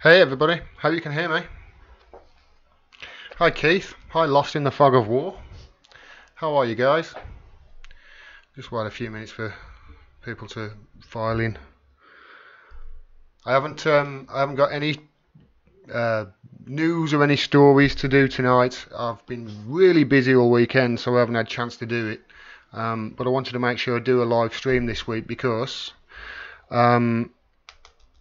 Hey everybody, hope you can hear me. Hi Keith, hi Lost in the Fog of War. How are you guys? Just wait a few minutes for people to file in. I haven't got any news or any stories to do tonight. I've been really busy all weekend, so I haven't had a chance to do it. But I wanted to make sure I do a live stream this week because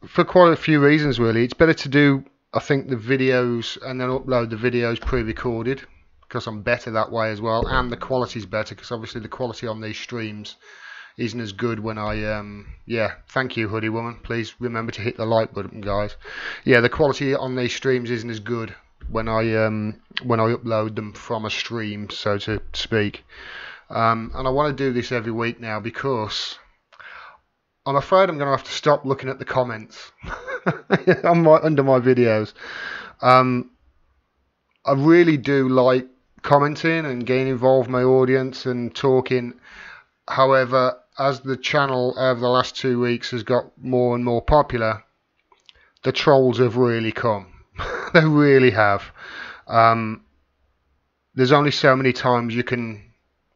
for quite a few reasons really. It's better to do, I think, the videos and then upload the videos pre-recorded because I'm better that way as well, and the quality's better because obviously the quality on these streams isn't as good when I yeah, thank you hoodie woman, please remember to hit the like button guys. Yeah, the quality on these streams isn't as good when I upload them from a stream, so to speak. And I want to do this every week now because I'm afraid I'm going to have to stop looking at the comments under my videos. I really do like commenting and getting involved with my audience and talking. However, as the channel over the last 2 weeks has got more and more popular, the trolls have really come. They really have. There's only so many times you can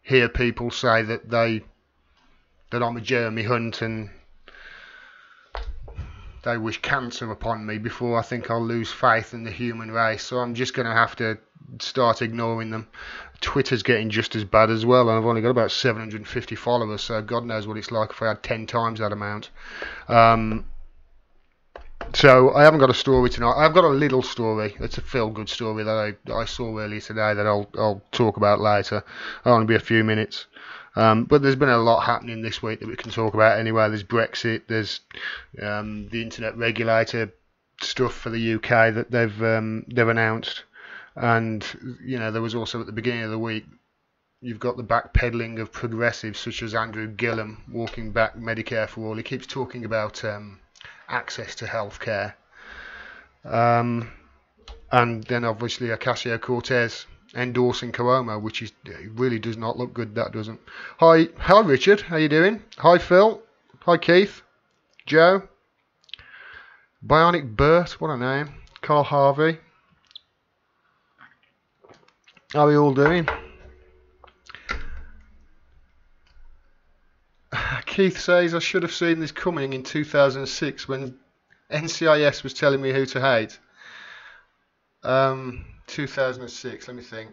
hear people say that I'm a Jeremy Hunt and they wish cancer upon me before I think I'll lose faith in the human race. So I'm just going to have to start ignoring them. Twitter's getting just as bad as well, and I've only got about 750 followers, so God knows what it's like if I had 10 times that amount. So I haven't got a story tonight. I've got a little story. It's a feel-good story that I saw earlier today that I'll talk about later. It'll only be a few minutes. But there's been a lot happening this week that we can talk about anyway. There's Brexit, there's the internet regulator stuff for the UK that they've announced, and you know, there was also at the beginning of the week you've got the backpedaling of progressives such as Andrew Gillum walking back Medicare for all. He keeps talking about access to healthcare, and then obviously Ocasio-Cortez endorsing Cuomo, which is really does not look good. That doesn't. Hi Richard, how you doing? Hi Phil, hi Keith, Joe, Bionic Bert, what a name. Carl Harvey. How are we all doing? Keith says I should have seen this coming in 2006 when NCIS was telling me who to hate. 2006, let me think.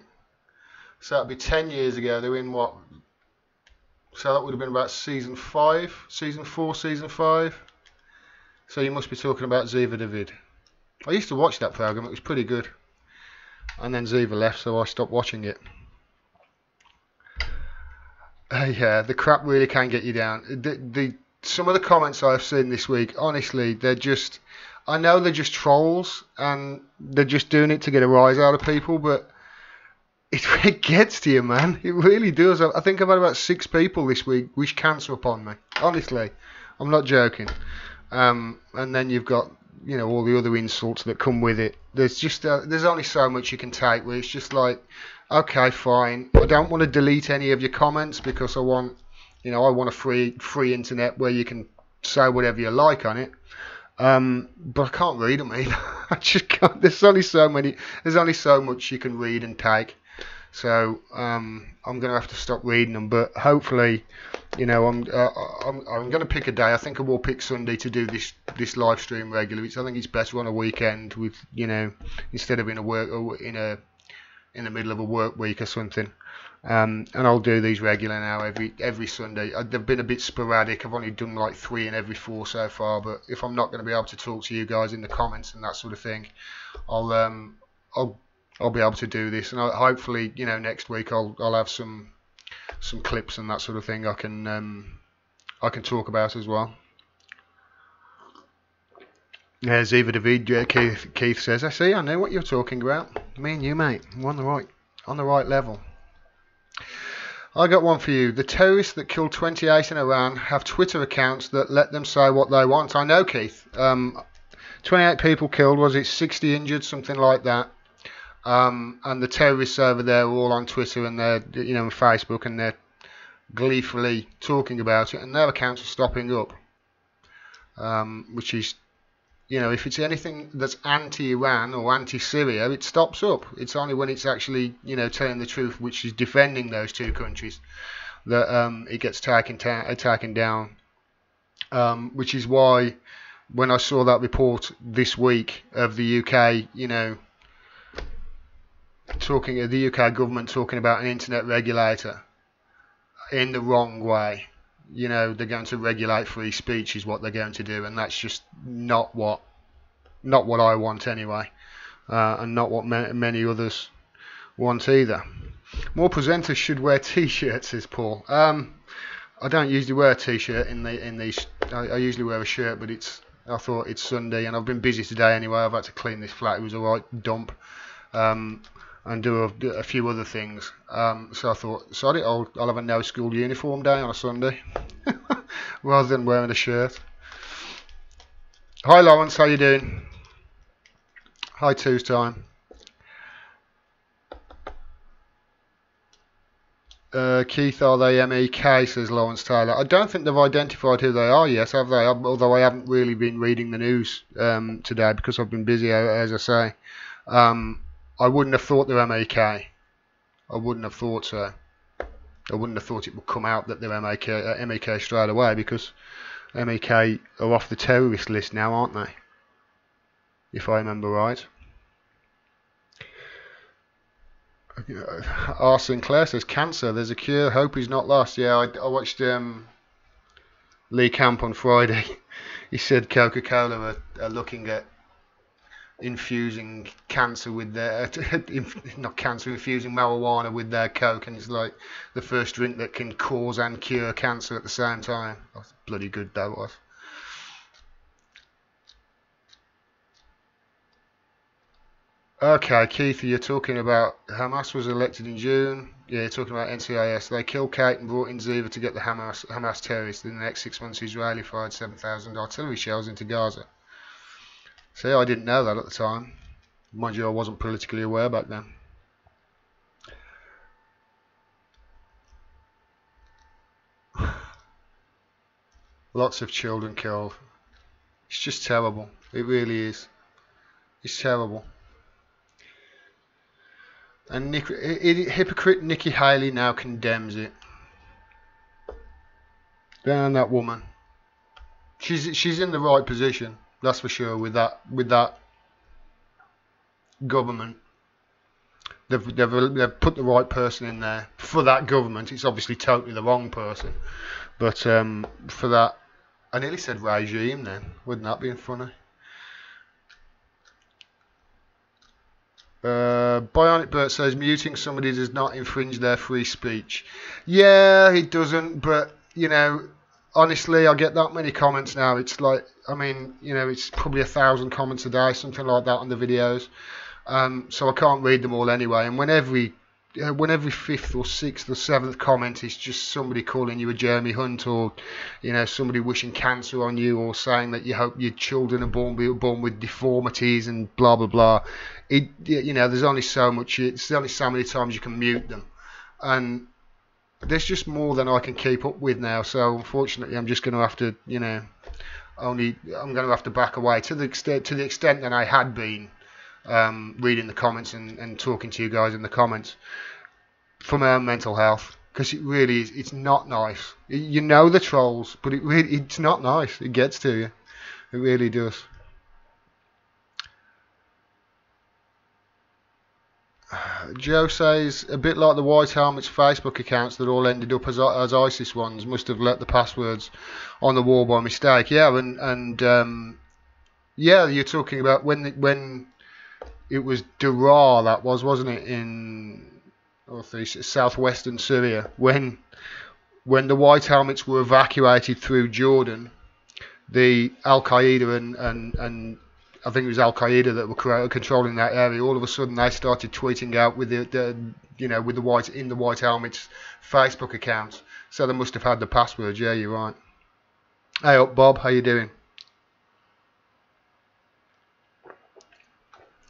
So that'd be 10 years ago. They were in what? So that would have been about season 5, season 4, season 5. So you must be talking about Ziva David. I used to watch that program. It was pretty good. And then Ziva left, so I stopped watching it. Yeah, the crap really can get you down. Some of the comments I've seen this week, honestly, they're just... I know they're just trolls and they're just doing it to get a rise out of people, but it gets to you, man. It really does. I think I've had about 6 people this week wish cancer upon me. Honestly, I'm not joking. And then you've got, you know, all the other insults that come with it. There's just there's only so much you can take where it's just like, okay, fine. I don't want to delete any of your comments because I want a free internet where you can say whatever you like on it. But I can't read them either. I just can't. There's only so much you can read and take. So I'm going to have to stop reading them. But hopefully, you know, I'm going to pick a day. I think I will pick Sunday to do this live stream regularly. I think it's better on a weekend with, you know, instead of in the middle of a work week or something. And I'll do these regular now every Sunday. They've been a bit sporadic. I've only done like 3 in every 4 so far. But if I'm not going to be able to talk to you guys in the comments and that sort of thing, I'll be able to do this. And hopefully, you know, next week I'll have some clips and that sort of thing I can talk about as well. Yeah, Ziva David, Keith says, I see. I know what you're talking about. Me and you, mate. We're on the right level. I got one for you. The terrorists that killed 28 in Iran have Twitter accounts that let them say what they want. I know, Keith. 28 people killed. Was it 60 injured? Something like that. And the terrorists over there are all on Twitter and they're, you know, on Facebook, and they're gleefully talking about it. And their accounts are stopping up, which is if it's anything that's anti-Iran or anti-Syria, it stops up. It's only when it's actually, telling the truth, which is defending those two countries, that it gets taken down. Which is why when I saw that report this week of the UK, the UK government talking about an internet regulator in the wrong way. They're going to regulate free speech is what they're going to do, and that's just not what I want anyway, and not what many others want either. More presenters should wear t-shirts, says Paul. I don't usually wear a t-shirt in these. I usually wear a shirt, but I thought it's Sunday, and I've been busy today anyway. I've had to clean this flat. It was a right dump. And do a few other things. So I thought, sorry, I'll have a no school uniform day on a Sunday rather than wearing a shirt. Hi Lawrence, how you doing? Hi Two's Time. Keith, are they MEK, says Lawrence Taylor. I don't think they've identified who they are yet, have they? Although I haven't really been reading the news today because I've been busy, as I say. I wouldn't have thought they're MEK. I wouldn't have thought so. I wouldn't have thought it would come out that they're MEK straight away, because MEK are off the terrorist list now, aren't they? If I remember right. R. Sinclair says, cancer, there's a cure, hope is not lost. Yeah, I watched Lee Camp on Friday. He said Coca-Cola are looking at infusing cancer with their infusing marijuana with their Coke, and it's like the first drink that can cause and cure cancer at the same time. That's bloody good that was. Okay, Keith, you're talking about Hamas was elected in June. Yeah, you're talking about NCIS. They killed Kate and brought in Ziva to get the Hamas terrorists. In the next 6 months, Israeli fired 7,000 artillery shells into Gaza. See, I didn't know that at the time. Mind you, I wasn't politically aware back then. Lots of children killed. It's just terrible. It really is. It's terrible. And hypocrite Nikki Haley now condemns it. Damn that woman. She's in the right position. That's for sure. With that government, they've put the right person in there for that government. It's obviously totally the wrong person, but for that, I nearly said regime. Then wouldn't that be funny? Bionic Bert says muting somebody does not infringe their free speech. Yeah, it doesn't, but honestly, I get that many comments now. It's like, it's probably 1,000 comments a day, something like that on the videos. So I can't read them all anyway. And when every fifth or sixth or seventh comment is just somebody calling you a Jeremy Hunt, or somebody wishing cancer on you, or saying that you hope your children are born with deformities and blah blah blah. There's only so much. There's only so many times you can mute them, and there's just more than I can keep up with now. So unfortunately, I'm just going to have to, I'm going to have to back away to the extent that I had been reading the comments and talking to you guys in the comments for my own mental health, because it really is. It's not nice. The trolls, but it's not nice. It gets to you. It really does. Joe says, a bit like the White Helmet's Facebook accounts that all ended up as ISIS ones, must have let the passwords on the wall by mistake. Yeah, and yeah, you're talking about when it was Daraa, that wasn't it, in southwestern Syria, when the White Helmets were evacuated through Jordan, the Al Qaeda and I think it was Al Qaeda that were controlling that area. All of a sudden, they started tweeting out with with the White Helmets Facebook account. So they must have had the passwords. Yeah, you're right. Hey up, Bob. How you doing?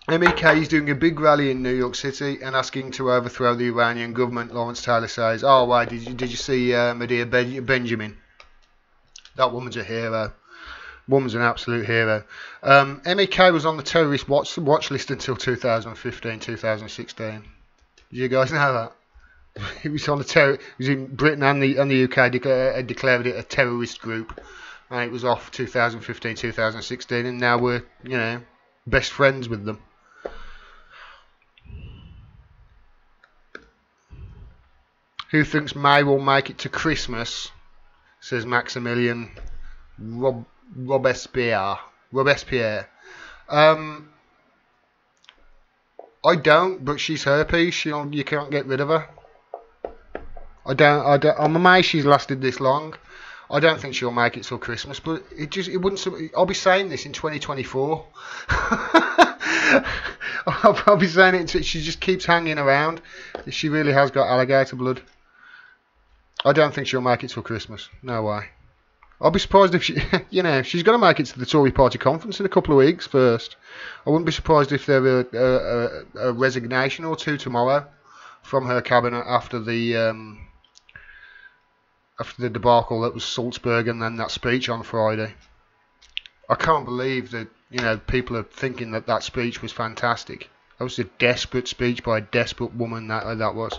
MEK is doing a big rally in New York City and asking to overthrow the Iranian government. Lawrence Taylor says, "Oh, why did you see Medea Benjamin? That woman's a hero. Woman's an absolute hero. MEK was on the terrorist watch list until 2015, 2016. Did you guys know that? It was on the It was in Britain and the UK declared it a terrorist group, and it was off 2015, 2016, and now we're best friends with them. Who thinks May will make it to Christmas? Says Maximilian Robespierre. I don't, but she's herpes. You can't get rid of her. I'm amazed she's lasted this long. I don't think she'll make it till Christmas, but it wouldn't. I'll be saying this in 2024. I'll be saying it until she just keeps hanging around. She really has got alligator blood. I don't think she'll make it till Christmas. No way. I'll be surprised if she, if she's going to make it to the Tory party conference in a couple of weeks first. I wouldn't be surprised if there were a resignation or two tomorrow from her cabinet after the debacle that was Salzburg and then that speech on Friday. I can't believe that people are thinking that speech was fantastic. That was a desperate speech by a desperate woman. That was.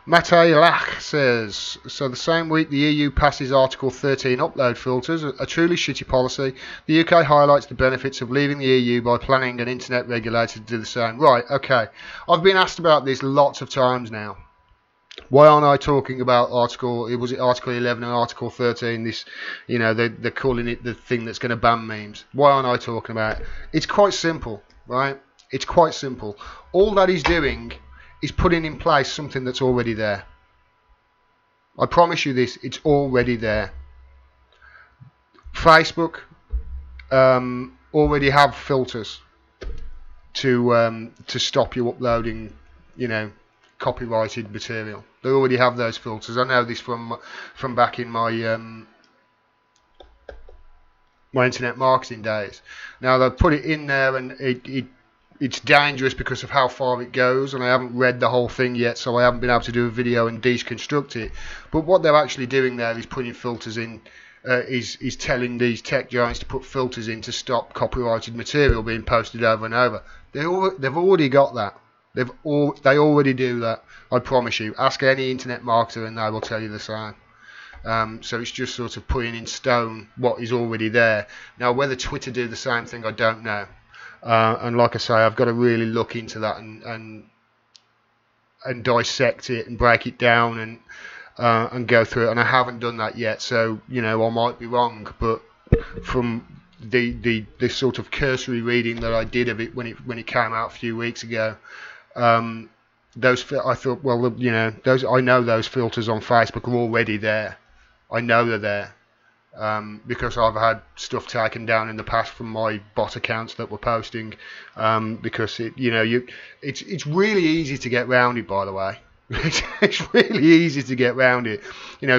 Matej Lach says, so the same week the EU passes Article 13 upload filters, a truly shitty policy. The UK highlights the benefits of leaving the EU by planning an internet regulator to do the same. Right, okay. I've been asked about this lots of times now. Why aren't I talking about Article 11 and Article 13, this, they're calling it the thing that's going to ban memes. Why aren't I talking about it? It's quite simple, right? It's quite simple. All that he's doing is putting in place something that's already there. I promise you this, it's already there. Facebook already have filters to stop you uploading, copyrighted material. They already have those filters. I know this from back in my my internet marketing days. Now they've put it in there, and it's dangerous because of how far it goes, and I haven't read the whole thing yet, so I haven't been able to do a video and deconstruct it. But what they're actually doing there is putting filters in, is telling these tech giants to put filters in to stop copyrighted material being posted over and over. They've already got that. They already do that. I promise you. Ask any internet marketer and they will tell you the same. So it's just sort of putting in stone what is already there. Now, whether Twitter do the same thing, I don't know. And like I say, I've got to really look into that and dissect it and break it down and go through it. And I haven't done that yet, so I might be wrong. But from the sort of cursory reading that I did of it when it came out a few weeks ago, I thought, well, I know those filters on Facebook are already there. I know they're there. Because I've had stuff taken down in the past from my bot accounts that were posting, because it's really easy to get round it, by the way. It's really easy to get round it.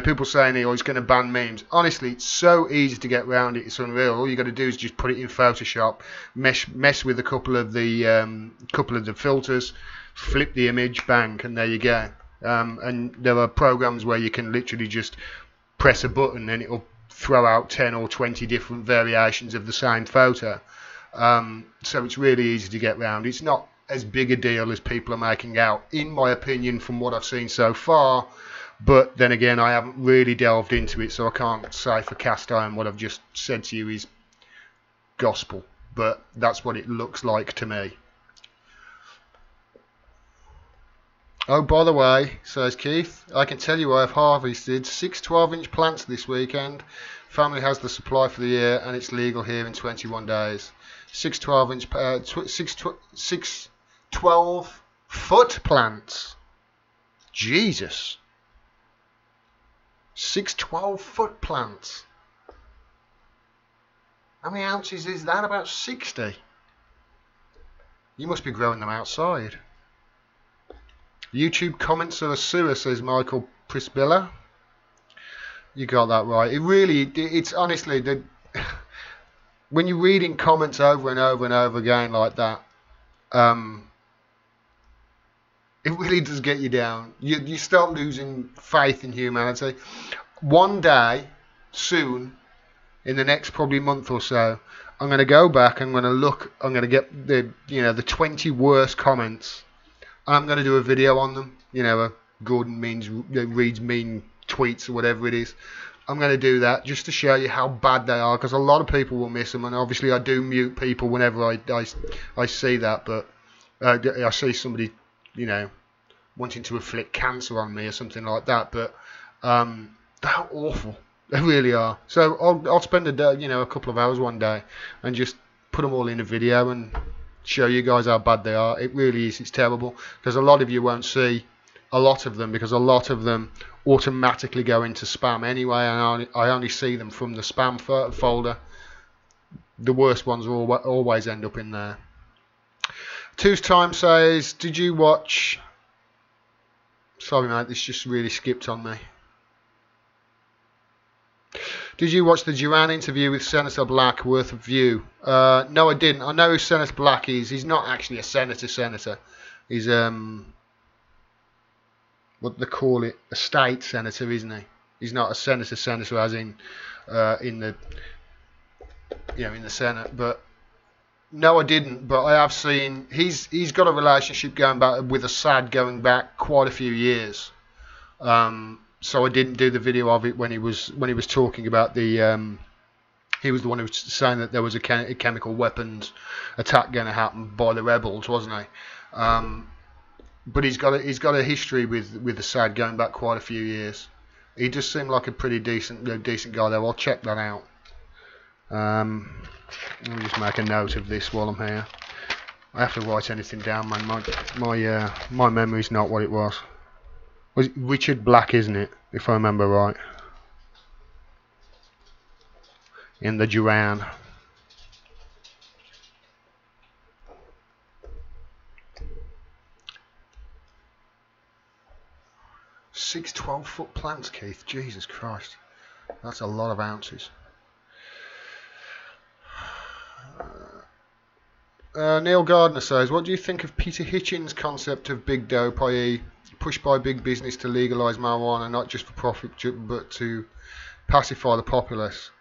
People saying, it's going to ban memes. Honestly, it's so easy to get round it. It's unreal. All you got to do is just put it in Photoshop, mess with a couple of the filters, flip the image, bang, and there you go. And there are programs where you can literally just press a button and it'll throw out 10 or 20 different variations of the same photo. So it's really easy to get round. It's not as big a deal as people are making out, in my opinion, from what I've seen so far. But then again, I haven't really delved into it, so I can't say for cast iron what I've just said to you is gospel. But that's what it looks like to me. Oh, by the way, says Keith, I can tell you I've harvested 6 12-inch plants this weekend. Family has the supply for the year, and it's legal here in 21 days. 6 12-foot plants. Jesus. 6 12-foot plants. How many ounces is that? About 60. You must be growing them outside. YouTube comments are a sewer, says Michael Prisbilla. You got that right. It's honestly, when you're reading comments over and over and over again like that, it really does get you down. You start losing faith in humanity. One day, soon, in the next probably month or so, I'm going to go back. I'm going to look. I'm going to get the 20 worst comments, and I'm going to do a video on them. Gordon reads mean tweets or whatever it is. I'm going to do that just to show you how bad they are, because a lot of people will miss them, and obviously I do mute people whenever I see that, but I see somebody, wanting to inflict cancer on me or something like that, but they're awful. They really are. So I'll spend a day, a couple of hours one day, and just put them all in a video and show you guys how bad they are. It really is. It's terrible, because a lot of you won't see a lot of them, because a lot of them automatically go into spam anyway, and I only see them from the spam folder. The worst ones always end up in there. Two's Time says, did you watch... Sorry mate, this just really skipped on me. Did you watch the Duran interview with Senator Black worth a view? No, I didn't. I know who Senator Black is. He's not actually a senator. He's what they call it, a state senator, isn't he? He's not a senator as in the Senate. But no, I didn't. But I have seen he's got a relationship going back with Assad going back quite a few years. So I didn't do the video of it when he was talking about the. He was the one who was saying that there was a chemical weapons attack going to happen by the rebels, wasn't he? But he's got a history with Assad going back quite a few years. He does seem like a pretty decent guy though. I'll check that out. Let me just make a note of this while I'm here. I have to write anything down, man. My memory's not what it was. Was it Richard Black, isn't it? If I remember right. In the Duran. 6 12-foot plants, Keith. Jesus Christ. That's a lot of ounces. Neil Gardner says, what do you think of Peter Hitchens' concept of big dope, i.e. pushed by big business to legalise marijuana, not just for profit, but to pacify the populace?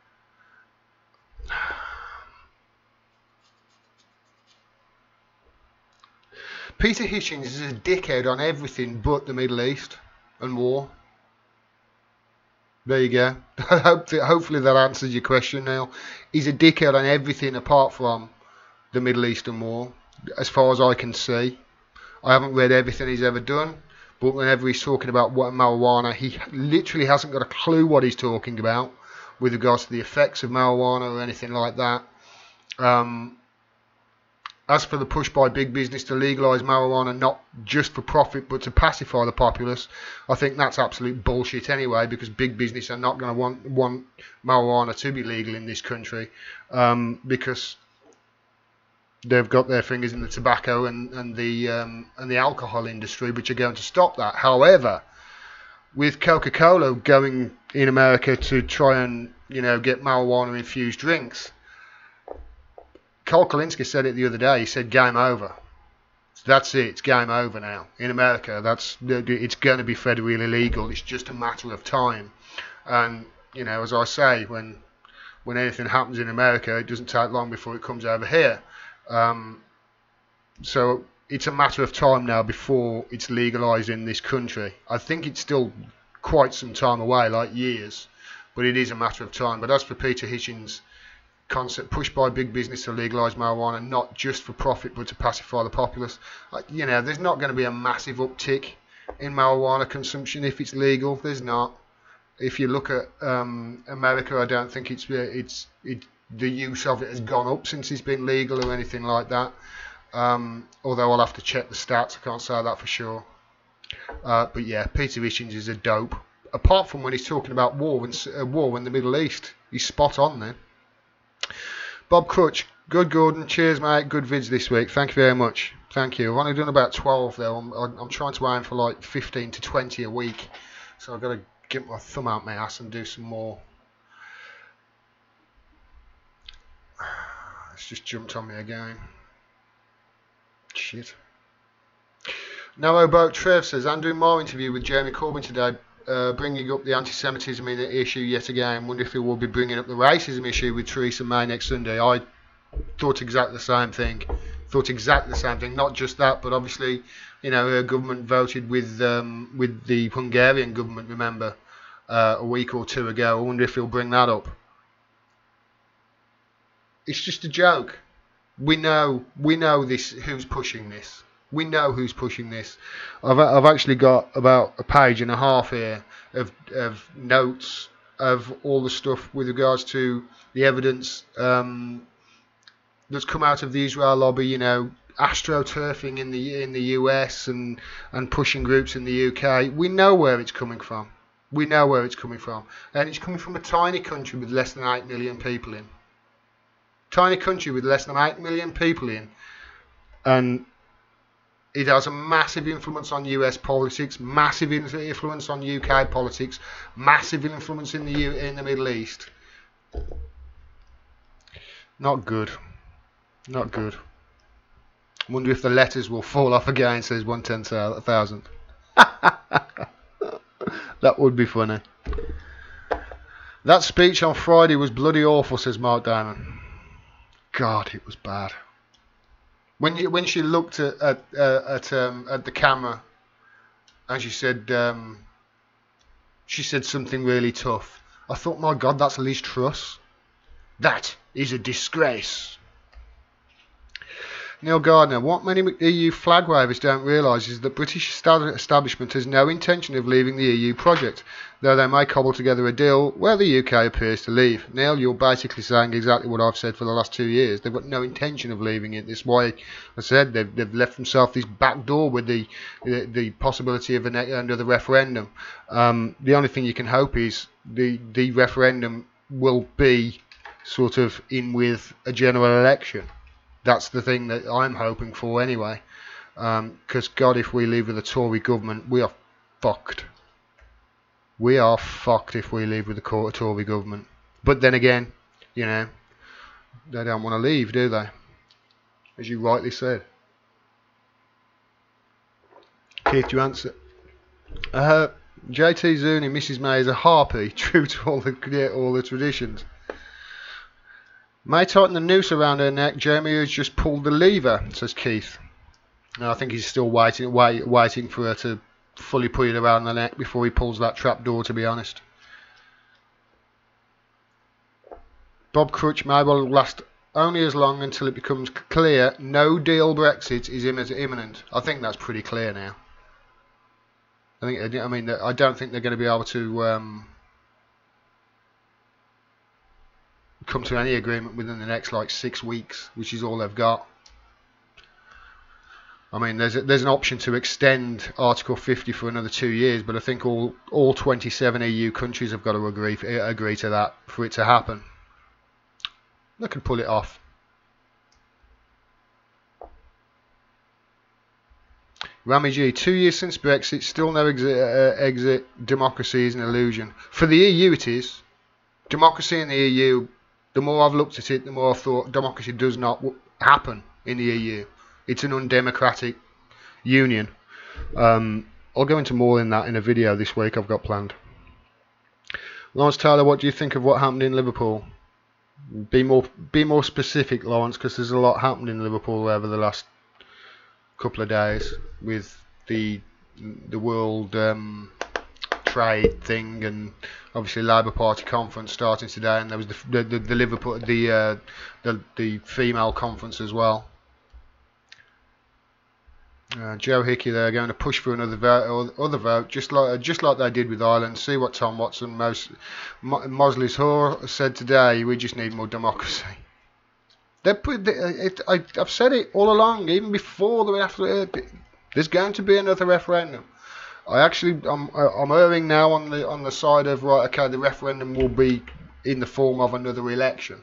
Peter Hitchens is a dickhead on everything but the Middle East and war. There you go. Hopefully that answers your question, Neil. He's a dickhead on everything apart from the Middle Eastern war, as far as I can see. I haven't read everything he's ever done, but whenever he's talking about what marijuana, he literally hasn't got a clue what he's talking about with regards to the effects of marijuana or anything like that. As for the push by big business to legalise marijuana, not just for profit but to pacify the populace, I think that's absolute bullshit anyway, because big business are not going to want marijuana to be legal in this country, because they've got their fingers in the tobacco and the alcohol industry, which are going to stop that. However, with Coca-Cola going in America to try and get marijuana infused drinks, Cole Kalinske said it the other day. He said game over. So that's it. It's game over now in America. It's going to be federally illegal. It's just a matter of time. And as I say, when anything happens in America, it doesn't take long before it comes over here. So it's a matter of time now before it's legalised in this country. I think it's still quite some time away, like years, but it is a matter of time. But as for Peter Hitchens' concept, pushed by big business to legalise marijuana, not just for profit but to pacify the populace, there's not going to be a massive uptick in marijuana consumption if it's legal. There's not. If you look at America, I don't think the use of it has gone up since it's been legal or anything like that. Although I'll have to check the stats, I can't say that for sure. But yeah, Peter Hitchens is a dope. Apart from when he's talking about war in the Middle East, he's spot on then. Bob Crutch, good Gordon, cheers mate, good vids this week, thank you very much. Thank you. I've only done about 12 though. I'm trying to aim for like 15 to 20 a week, so I've got to get my thumb out my ass and do some more. It's just jumped on me again. Shit. Noah Boat Trev says, I'm doing more interview with Jeremy Corbyn today. bringing up the anti-Semitism issue yet again. Wonder if he will be bringing up the racism issue with Theresa May next Sunday. I thought exactly the same thing. Not just that, but obviously, her government voted with the Hungarian government. Remember, a week or two ago. I wonder if he'll bring that up. It's just a joke. We know this. Who's pushing this? We know who's pushing this. I've actually got about a page and a half here of notes of all the stuff with regards to the evidence that's come out of the Israel lobby. AstroTurfing in the US and pushing groups in the UK. We know where it's coming from. And it's coming from a tiny country with less than 8 million people in. And it has a massive influence on US politics, massive influence on UK politics, massive influence in the Middle East. Not good. Wonder if the letters will fall off again. Says 110,000. That would be funny. That speech on Friday was bloody awful, says Mark Diamond. God, it was bad. When she looked at the camera and she said something really tough, I thought, my God, that's Liz Truss. That is a disgrace. Neil Gardner, what many EU flag wavers don't realise is that British establishment has no intention of leaving the EU project, though they may cobble together a deal where the UK appears to leave. Neil, you're basically saying exactly what I've said for the last 2 years. They've got no intention of leaving it. This way, I said they've left themselves this back door with the possibility of another referendum. The only thing you can hope is the referendum will be sort of in with a general election. That's the thing that I'm hoping for anyway. Because, God, if we leave with a Tory government, we are fucked. We are fucked if we leave with a Tory government. But then again, they don't want to leave, do they? As you rightly said. Keith, do you answer? JT Zuni, Mrs. May is a harpy, true to all the traditions. May tighten the noose around her neck. Jeremy has just pulled the lever, says Keith. And I think he's still waiting for her to fully put it around the neck before he pulls that trap door, to be honest. Bob Crutch may well last only as long until it becomes clear no deal Brexit is imminent. I think that's pretty clear now. I don't think they're going to be able to come to any agreement within the next 6 weeks, which is all they've got. There's an option to extend Article 50 for another 2 years, but I think all 27 EU countries have got to agree to that for it to happen. They can pull it off. Rami G, 2 years since Brexit, still no exit. Democracy is an illusion. For the EU it is. Democracy in the EU, the more I've looked at it, the more I've thought democracy does not happen in the EU. It's an undemocratic union. I'll go into more in that in a video this week I've got planned. Lawrence Taylor, what do you think of what happened in Liverpool? Be more specific, Lawrence, because there's a lot happened in Liverpool over the last couple of days with the world trade thing, and obviously Labour Party conference starting today, and there was the Liverpool the female conference as well. Joe Hickey, they're going to push for another vote, just like they did with Ireland. See what Tom Watson, Mosley's Hoare said today. We just need more democracy. I've said it all along, even before there's going to be another referendum. I'm erring now on the side of, right, okay, the referendum will be in the form of another election.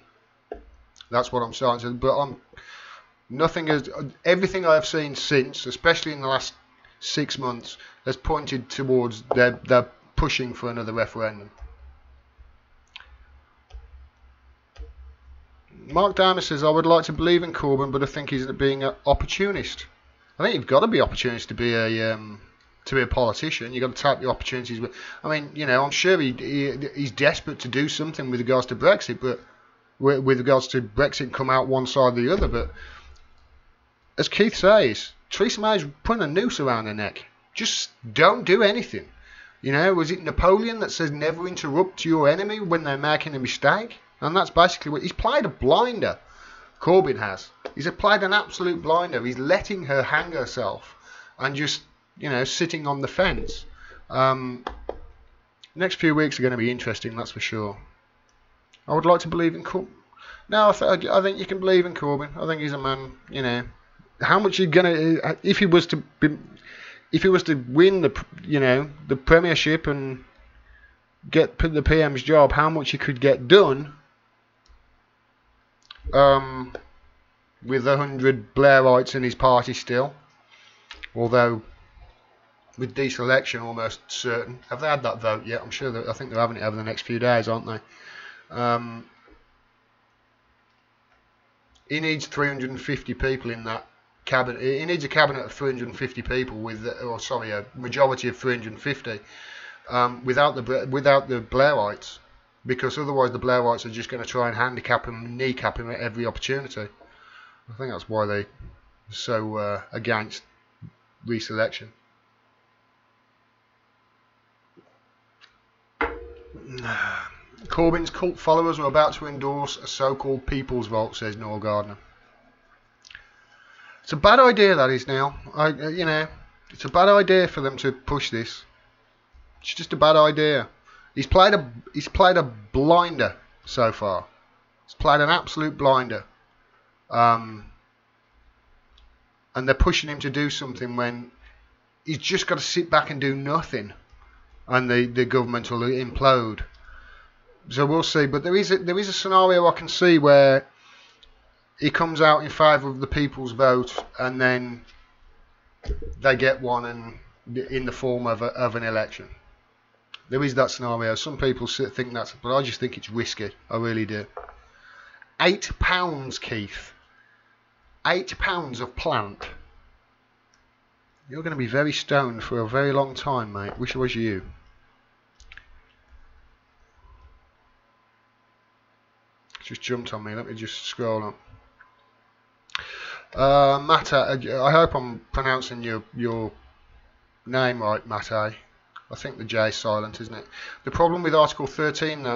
That's what I'm starting to. But everything I have seen since, especially in the last 6 months, has pointed towards they're pushing for another referendum. Mark Diamond says, I would like to believe in Corbyn, but I think he's being an opportunist. I think you've got to be opportunist to to be a politician. You've got to take the opportunities. I mean, you know, I'm sure he's desperate to do something with regards to Brexit, but with regards to Brexit, come out one side or the other. But as Keith says, Theresa May's putting a noose around her neck. Just don't do anything. You know, was it Napoleon that says never interrupt your enemy when they're making a mistake? And that's basically what he's played a blinder. Corbyn has. He's applied an absolute blinder. He's letting her hang herself and just, you know, sitting on the fence. Next few weeks are going to be interesting, that's for sure. I would like to believe in Corbyn. No, I think you can believe in Corbyn. I think he's a man, you know. How much are you gonna, if he was to win the, you know, the Premiership and get the PM's job, how much he could get done with 100 Blairites in his party still, although with deselection almost certain. Have they had that vote yet? I'm sure I think they're having it over the next few days, aren't they? He needs 350 people in that cabinet. He needs a cabinet of 350 people with, or sorry, a majority of 350 without the Blairites. Because otherwise the Blairites are just going to try and handicap him, kneecap him at every opportunity. I think that's why they're so against reselection. Corbyn's cult followers are about to endorse a so-called people's vote, says Noel Gardner. It's a bad idea, that is, Neil. You know, it's a bad idea for them to push this. It's just a bad idea. He's played a blinder so far. He's played an absolute blinder. And they're pushing him to do something when he's just got to sit back and do nothing, and the government will implode. So we'll see. But there is a scenario I can see where he comes out in favour of the people's vote, and then they get one in the form of an election. There is that scenario. Some people think that's, but I just think it's risky. I really do. £8, Keith. £8 of plant. You're going to be very stoned for a very long time, mate. Wish it was you. Just jumped on me. Let me just scroll up. Mata, I hope I'm pronouncing your name right, Mate. I think the J is silent, isn't it? The problem with Article 13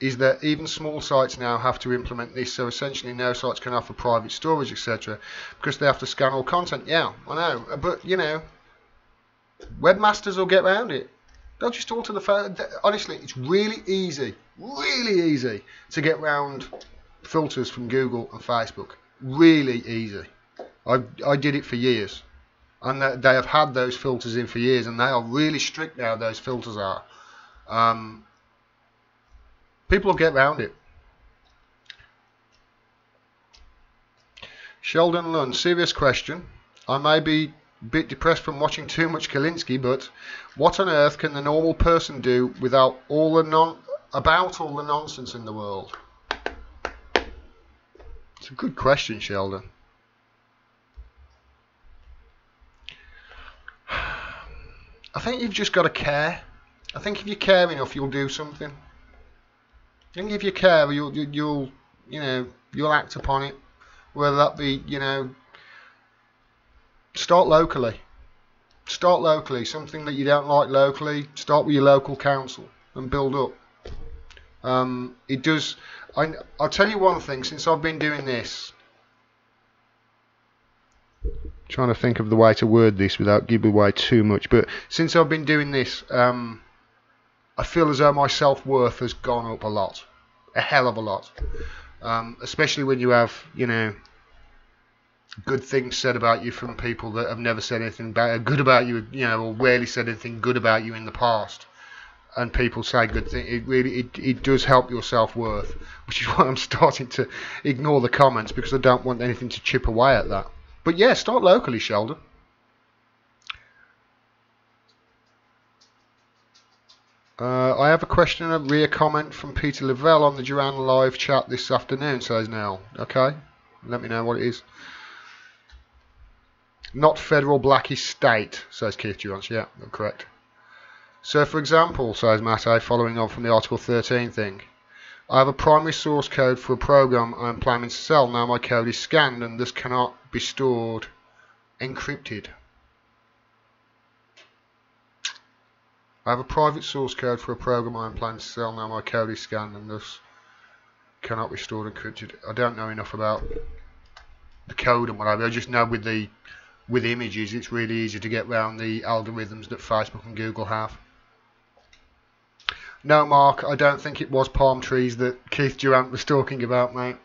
is that even small sites now have to implement this, so essentially no sites can offer private storage, etc., because they have to scan all content. Yeah, I know, but you know, webmasters will get around it. They'll just alter the phone. Honestly, it's really easy to get around filters from Google and Facebook. Really easy. I did it for years. And they have had those filters in for years, and they are really strict now, those filters are. People will get around it. Sheldon Lund, serious question. I may be a bit depressed from watching too much Kalinske, but what on earth can the normal person do without about all the nonsense in the world? It's a good question, Sheldon. I think you've just got to care. I think if you care enough, you'll do something. I think if you care, you'll act upon it. Whether that be, you know, start locally. Start locally. Something that you don't like locally, start with your local council and build up. It does. I'll tell you one thing. Since I've been doing this. Trying to think of the way to word this without giving away too much, but since I've been doing this, I feel as though my self-worth has gone up a lot, a hell of a lot, especially when you have, you know, good things said about you from people that have never said anything good about you, you know, or rarely said anything good about you in the past, and people say good things. It really it does help your self-worth, which is why I'm starting to ignore the comments, because I don't want anything to chip away at that. But yeah, start locally, Sheldon. I have a question and a rear comment from Peter Lavelle on the Duran live chat this afternoon, says Nell. Okay, let me know what it is. Not federal blackish state, says Keith Durant. Yeah, correct. So, for example, says Mate, following on from the Article 13 thing, I have a primary source code for a program I am planning to sell. Now my code is scanned and thus cannot be stored encrypted. I have a private source code for a program I am planning to sell. Now my code is scanned and thus cannot be stored encrypted. I don't know enough about the code and whatever. I just know with images it's really easy to get around the algorithms that Facebook and Google have. No, Mark, I don't think it was palm trees that Keith Durant was talking about, mate.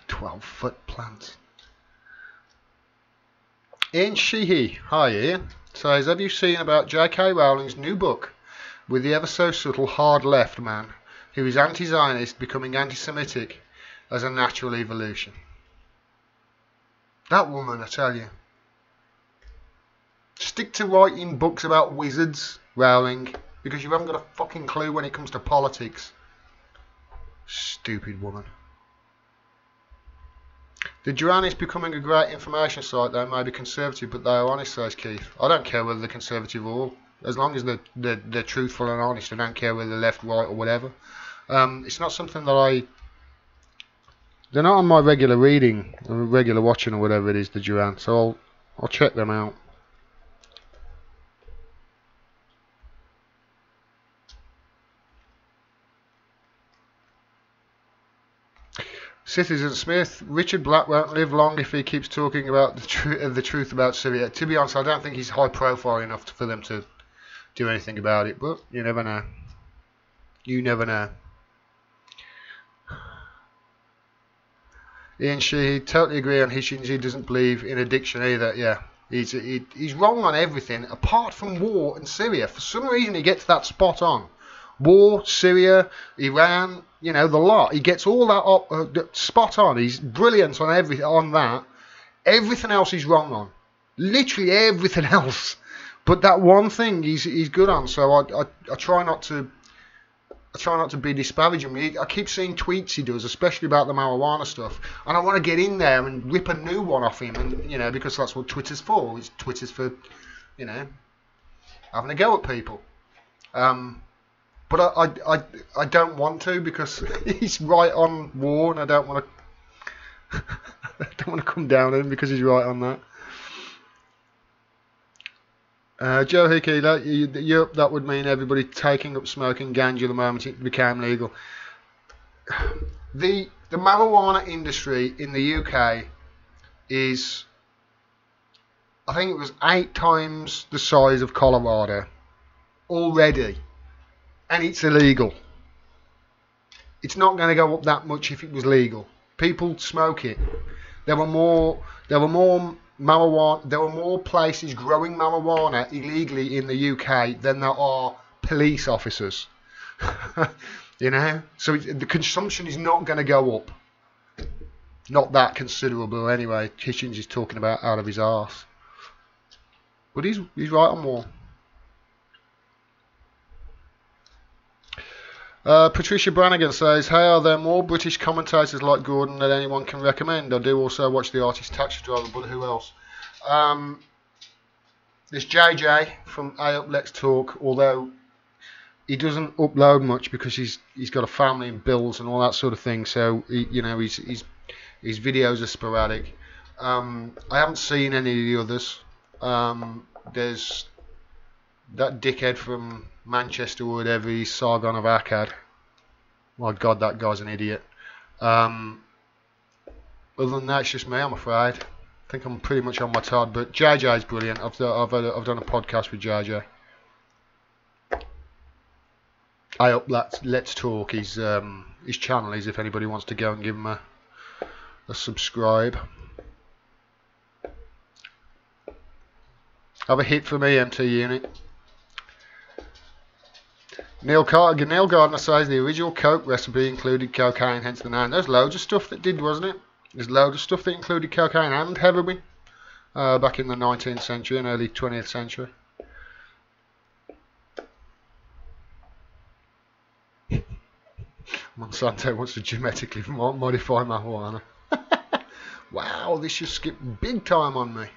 12-foot plants. Ian Sheehy, hi Ian, says, have you seen about J.K. Rowling's new book with the ever so subtle hard left man who is anti-Zionist becoming anti-Semitic as a natural evolution? That woman, I tell you. Stick to writing books about wizards, Rowling, because you haven't got a fucking clue when it comes to politics. Stupid woman. The Duran is becoming a great information site. They may be conservative, but they are honest, says Keith. I don't care whether they're conservative or as long as they're truthful and honest. I don't care whether they're left, right, or whatever. It's not something that they're not on my regular reading, or regular watching, or whatever it is, the Duran. So I'll check them out. Citizen Smith, Richard Black won't live long if he keeps talking about the truth about Syria. To be honest, I don't think he's high profile enough for them to do anything about it, but you never know. You never know. Ian Sheehy, totally agree on Hitchens. He doesn't believe in addiction either. Yeah, he's wrong on everything apart from war and Syria. For some reason, he gets that spot on. War, Syria, Iran, you know, the lot. He gets all that spot on. He's brilliant on that. Everything else he's wrong on. Literally everything else. But that one thing he's good on. So I try not to be disparaging. I keep seeing tweets he does, especially about the marijuana stuff, and I want to get in there and rip a new one off him, and you know, because that's what Twitter's for. Twitter's for, you know, having a go at people. But I don't want to because he's right on war, and I don't want to come down on him because he's right on that. Joe Hickey, that would mean everybody taking up smoking ganja the moment it became legal. The marijuana industry in the UK is, I think it was 8 times the size of Colorado already, and it's illegal. It's not going to go up that much if it was legal. People smoke it. There were more marijuana. There were more places growing marijuana illegally in the UK than there are police officers. You know, so the consumption is not going to go up. Not that considerable anyway. Hitchens is talking about out of his arse. But he's right on more. Patricia Brannigan says, hey, are there more British commentators like Gordon that anyone can recommend? I do also watch The Artist Taxi Driver, but who else? There's JJ from A Up Let's Talk, although he doesn't upload much because he's got a family and bills and all that sort of thing, so his videos are sporadic. I haven't seen any of the others. There's that dickhead from Manchester or whatever, he's Sargon of Akkad. My God, that guy's an idiot. Other than that, it's just me, I'm afraid. I think I'm pretty much on my Todd, but JJ's brilliant. I've done a podcast with JJ. I hope Let's Talk. His channel is, if anybody wants to go and give him a subscribe. Have a hit for me, MT Unit. Neil Gardner says the original Coke recipe included cocaine, hence the name. There's loads of stuff that did, wasn't it? There's loads of stuff that included cocaine and heroin back in the 19th century and early 20th century. Monsanto wants to genetically modify marijuana. Wow, this just skipped big time on me.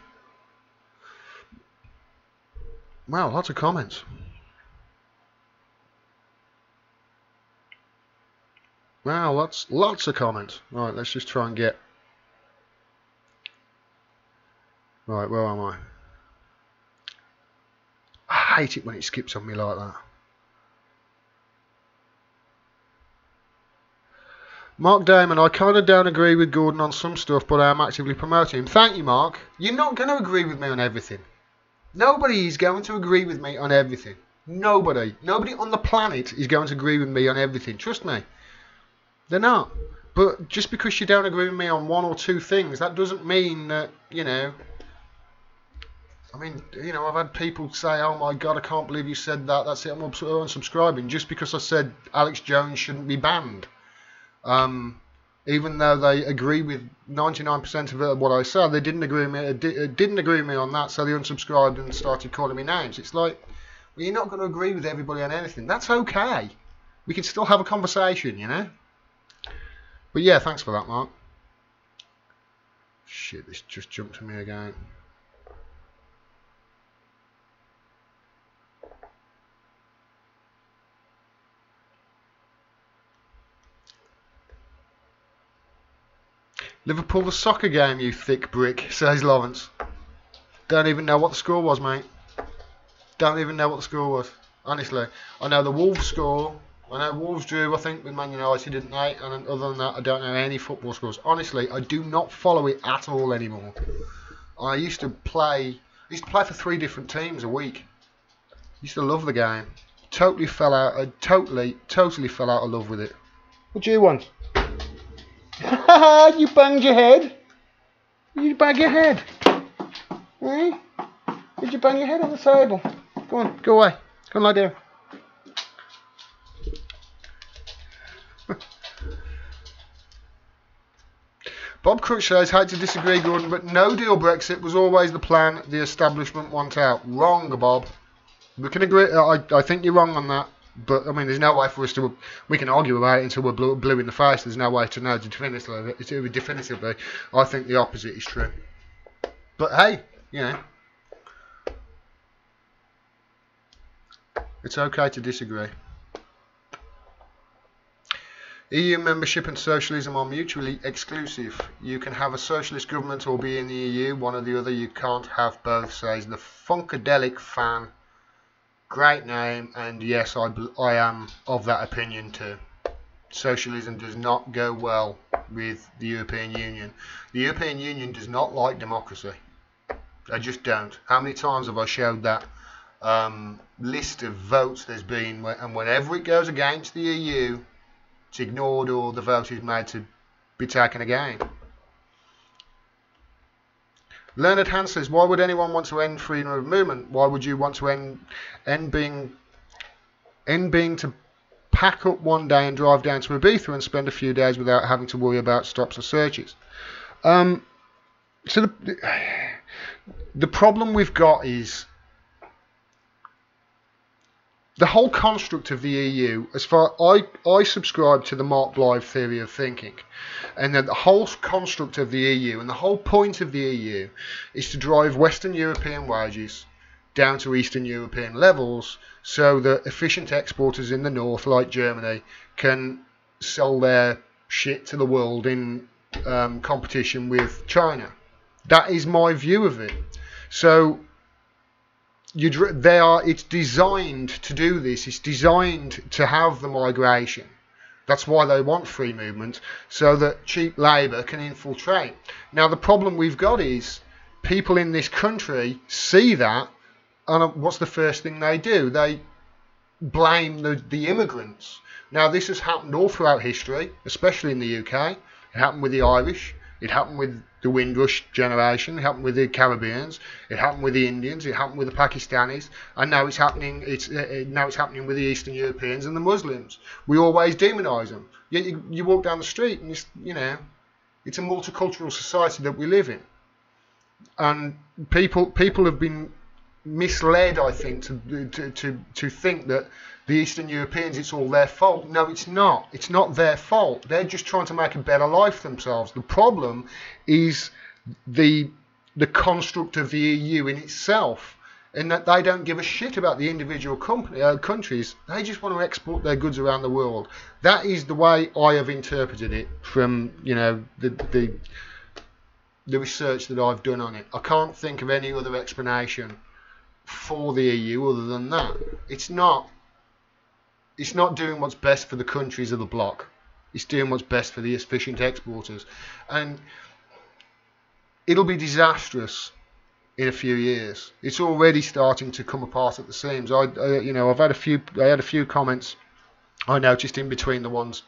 Wow, lots of comments. Wow, lots of comments. Right, let's just try and get... Right, where am I? I hate it when it skips on me like that. Mark Damon, I kind of don't agree with Gordon on some stuff, but I am actively promoting him. Thank you, Mark. You're not going to agree with me on everything. Nobody is going to agree with me on everything. Nobody. Nobody on the planet is going to agree with me on everything. Trust me. They're not. But just because you don't agree with me on one or two things, that doesn't mean that, you know... I mean, you know, I've had people say, oh my God, I can't believe you said that. That's it, I'm unsubscribing. Just because I said Alex Jones shouldn't be banned. Even though they agree with 99% of what I said, they didn't agree with me. Didn't agree with me on that, so they unsubscribed and started calling me names. It's like, well, you're not going to agree with everybody on anything. That's okay. We can still have a conversation, you know. But yeah, thanks for that, Mark. Shit, this just jumped to me again. Liverpool the soccer game, you thick brick, says Lawrence. Don't even know what the score was, mate. Don't even know what the score was. Honestly. I know the Wolves score. I know Wolves drew, I think, with Man United, didn't they? And other than that, I don't know any football scores. Honestly, I do not follow it at all anymore. I used to play for 3 different teams a week. Used to love the game. Totally fell out of love with it. What do you want? You banged your head. You bang your head. Eh? Did you bang your head on the table? Go on, go away. Go and lie down. Bob Crutch says, hate to disagree, Gordon, but no deal Brexit was always the plan the establishment want out. Wrong, Bob. We can agree. I think you're wrong on that. But, I mean, there's no way for us to... We can argue about it until we're blue in the face. There's no way to know definitively. I think the opposite is true. But, hey, you know. It's okay to disagree. EU membership and socialism are mutually exclusive. You can have a socialist government or be in the EU. One or the other. You can't have both, says the Funkadelic fan. Great name, and yes, I am of that opinion too. Socialism does not go well with the European Union. The European Union does not like democracy. They just don't. How many times have I showed that list of votes there's been, and whenever it goes against the EU, it's ignored or the vote is made to be taken again. Leonard Hans says, why would anyone want to end freedom of movement? Why would you want to end being to pack up one day and drive down to Ibiza and spend a few days without having to worry about stops or searches? So the problem we've got is the whole construct of the EU, as far I subscribe to the Mark Blythe theory of thinking, and that the whole construct of the EU and the whole point of the EU is to drive Western European wages down to Eastern European levels so that efficient exporters in the north, like Germany, can sell their shit to the world in competition with China. That is my view of it. So it's designed to do this. It's designed to have the migration. That's why they want free movement, so that cheap labour can infiltrate. Now, the problem we've got is people in this country see that, and what's the first thing they do? They blame the immigrants. Now, this has happened all throughout history, especially in the UK. It happened with the Irish. It happened with the Windrush generation. It happened with the Caribbeans. It happened with the Indians. It happened with the Pakistanis, and now it's happening. Now it's happening with the Eastern Europeans and the Muslims. We always demonise them. Yet you walk down the street, and it's a multicultural society that we live in, and people have been misled, I think, to think that the Eastern Europeans, it's all their fault. No, it's not. It's not their fault. They're just trying to make a better life for themselves. The problem is the construct of the EU in itself, in that they don't give a shit about the individual countries. They just want to export their goods around the world. That is the way I have interpreted it from, you know, the research that I've done on it. I can't think of any other explanation for the EU other than that. It's not doing what's best for the countries of the bloc. It's doing what's best for the efficient exporters, and it'll be disastrous in a few years. It's already starting to come apart at the seams. I had a few comments I noticed in between the ones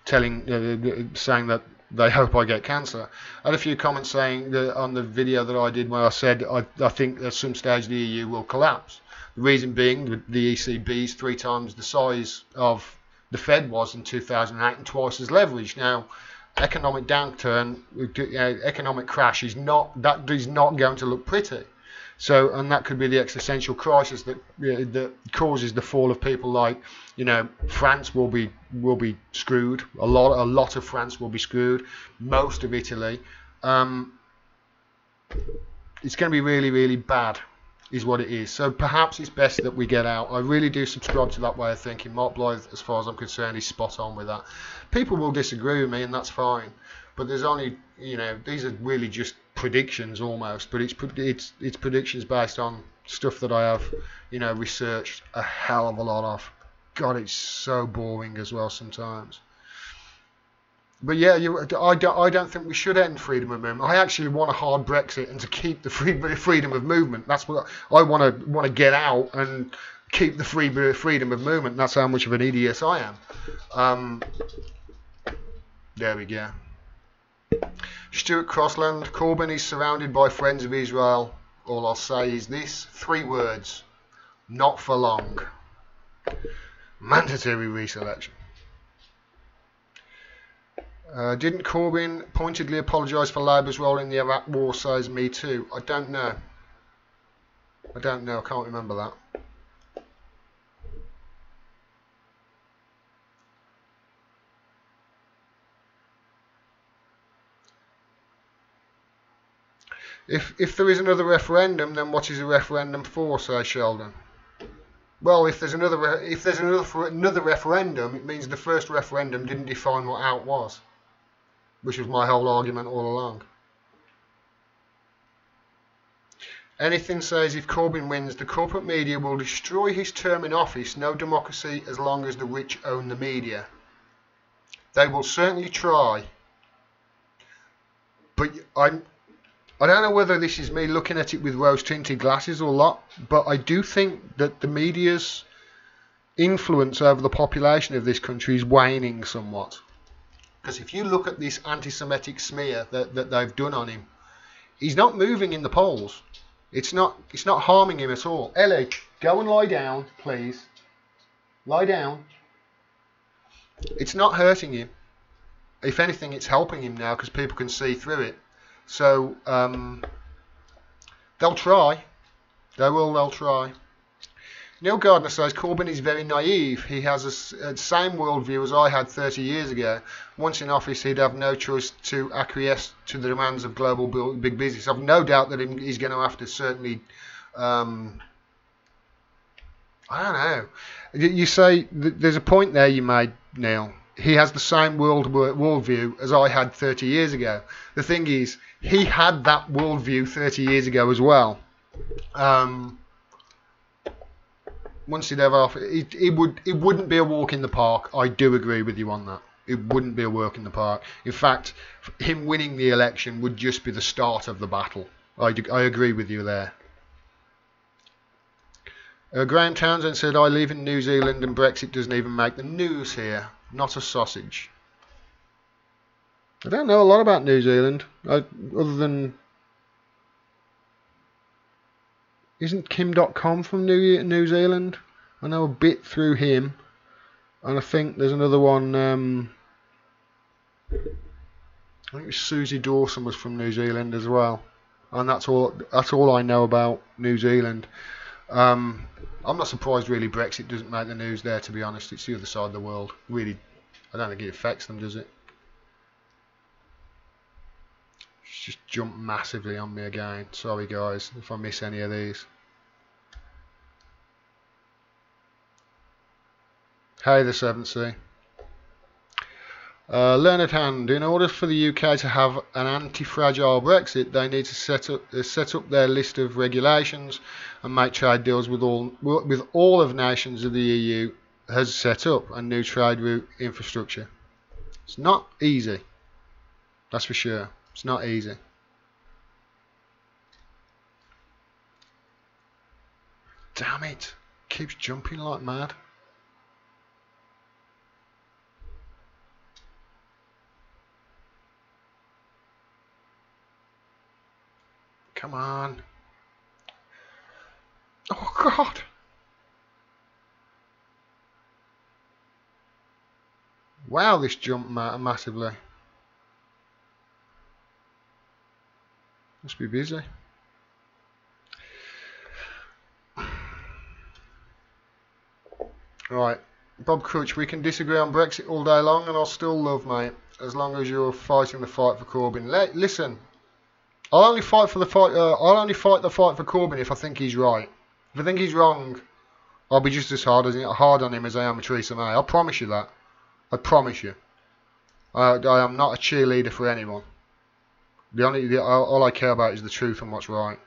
saying that they hope I get cancer. I had a few comments saying that on the video that I did where I said I think at some stage the EU will collapse. The reason being the ECB is 3 times the size of the Fed was in 2008 and twice as leveraged. Now, economic downturn, economic crash is not going to look pretty. So, and that could be the existential crisis that causes the fall of people like, you know, France will be screwed. A lot of France will be screwed. Most of Italy. It's going to be really, really bad, is what it is. So perhaps it's best that we get out. I really do subscribe to that way of thinking. Mark Blythe, as far as I'm concerned, is spot on with that. People will disagree with me, and that's fine. But there's only, you know, these are really just predictions almost. But it's predictions based on stuff that I have, you know, researched a hell of a lot of. God, it's so boring as well sometimes. But yeah, I don't think we should end freedom of movement. I actually want a hard Brexit and to keep the freedom of movement. That's what I want to get out and keep the freedom of movement. That's how much of an idiot I am. There we go. Stuart Crossland, Corbyn is surrounded by friends of Israel. All I'll say is this: 3 words. Not for long. Mandatory reselection. Didn't Corbyn pointedly apologise for Labour's role in the Iraq war, says Me Too? I don't know. I can't remember that. If there is another referendum, then what is a referendum for, says Sheldon? Well, if there's another referendum, it means the first referendum didn't define what out was, which was my whole argument all along. Anything says if Corbyn wins, the corporate media will destroy his term in office. No democracy as long as the rich own the media. They will certainly try. But I don't know whether this is me looking at it with rose-tinted glasses or not, but I do think that the media's influence over the population of this country is waning somewhat. Because if you look at this anti-Semitic smear that they've done on him, he's not moving in the polls. It's not harming him at all. Ellie, go and lie down, please. Lie down. It's not hurting him. If anything, it's helping him now because people can see through it. So they'll try. They'll try. Neil Gardner says Corbyn is very naive. He has the same worldview as I had 30 years ago. Once in office, he'd have no choice to acquiesce to the demands of global big business. I've no doubt that he's going to have to certainly. I don't know. You say there's a point there you made, Neil. He has the same worldview as I had 30 years ago. The thing is, he had that worldview 30 years ago as well. Once he'd have off, it wouldn't be a walk in the park. I do agree with you on that. It wouldn't be a walk in the park. In fact, him winning the election would just be the start of the battle. I agree with you there. Graham Townsend said, I live in New Zealand and Brexit doesn't even make the news here. Not a sausage. I don't know a lot about New Zealand, other than... Isn't Kim.com from New Zealand? I know a bit through him. And I think there's another one... I think it was Susie Dawson was from New Zealand as well. And that's all I know about New Zealand. I'm not surprised really Brexit doesn't make the news there, to be honest. It's the other side of the world. Really, I don't think it affects them, does it? It's just jumped massively on me again. Sorry guys if I miss any of these. Hey, the 7th Sea. Learned Hand, in order for the UK to have an anti-fragile Brexit, they need to set up their list of regulations and make trade deals with all of nations of the EU has set up a new trade route infrastructure. It's not easy, that's for sure. It's not easy. Damn it, keeps jumping like mad. Come on. Oh God. Wow, this jumped massively. Must be busy. Right, Bob Crutch, we can disagree on Brexit all day long and I'll still love, mate, as long as you're fighting the fight for Corbyn. Listen, I'll only fight the fight for Corbyn if I think he's right. If I think he's wrong, I'll be just as hard on him as I am with Theresa May. I promise you that. I promise you. I am not a cheerleader for anyone. All I care about is the truth and what's right.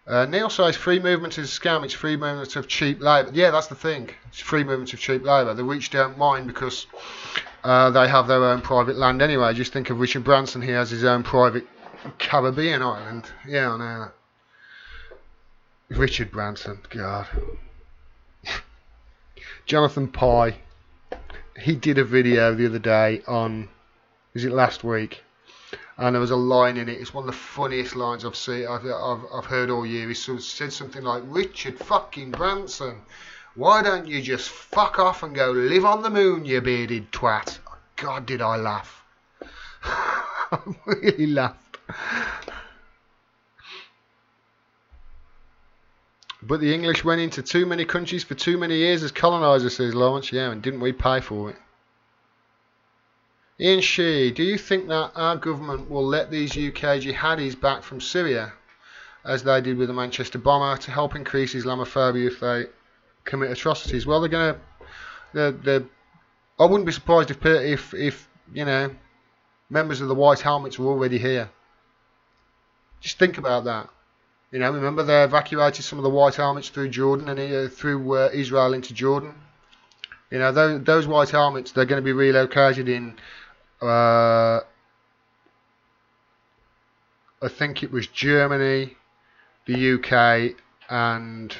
Neil says free movement is a scam. It's free movement of cheap labour. Yeah, that's the thing. It's free movement of cheap labour. The rich don't mind because they have their own private land anyway. Just think of Richard Branson. He has his own private Caribbean island. Yeah, I know that. Richard Branson. God. Jonathan Pye. He did a video the other day on, was it last week? And there was a line in it. It's one of the funniest lines I've heard all year. He sort of said something like, Richard fucking Branson, why don't you just fuck off and go live on the moon, you bearded twat? God, did I laugh. I really laughed. But the English went into too many countries for too many years as colonisers, says Lawrence. Yeah, and didn't we pay for it? Ian Shee, do you think that our government will let these UK jihadis back from Syria, as they did with the Manchester bomber, to help increase Islamophobia if they commit atrocities? Well, they're gonna. I wouldn't be surprised if you know, members of the White Helmets were already here. Just think about that. You know, remember they evacuated some of the White Helmets through Jordan and through Israel into Jordan. You know, those White Helmets, they're going to be relocated in. I think it was Germany, the UK, and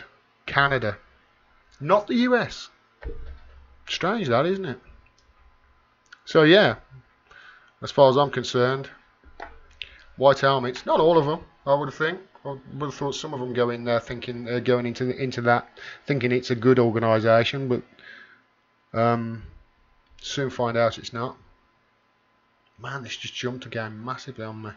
Canada. Not the US. Strange that, isn't it? So yeah, as far as I'm concerned, White Helmets, not all of them, I would think. I would have thought some of them go in there thinking going into that, thinking it's a good organisation, but soon find out it's not. Man, this just jumped again massively on me.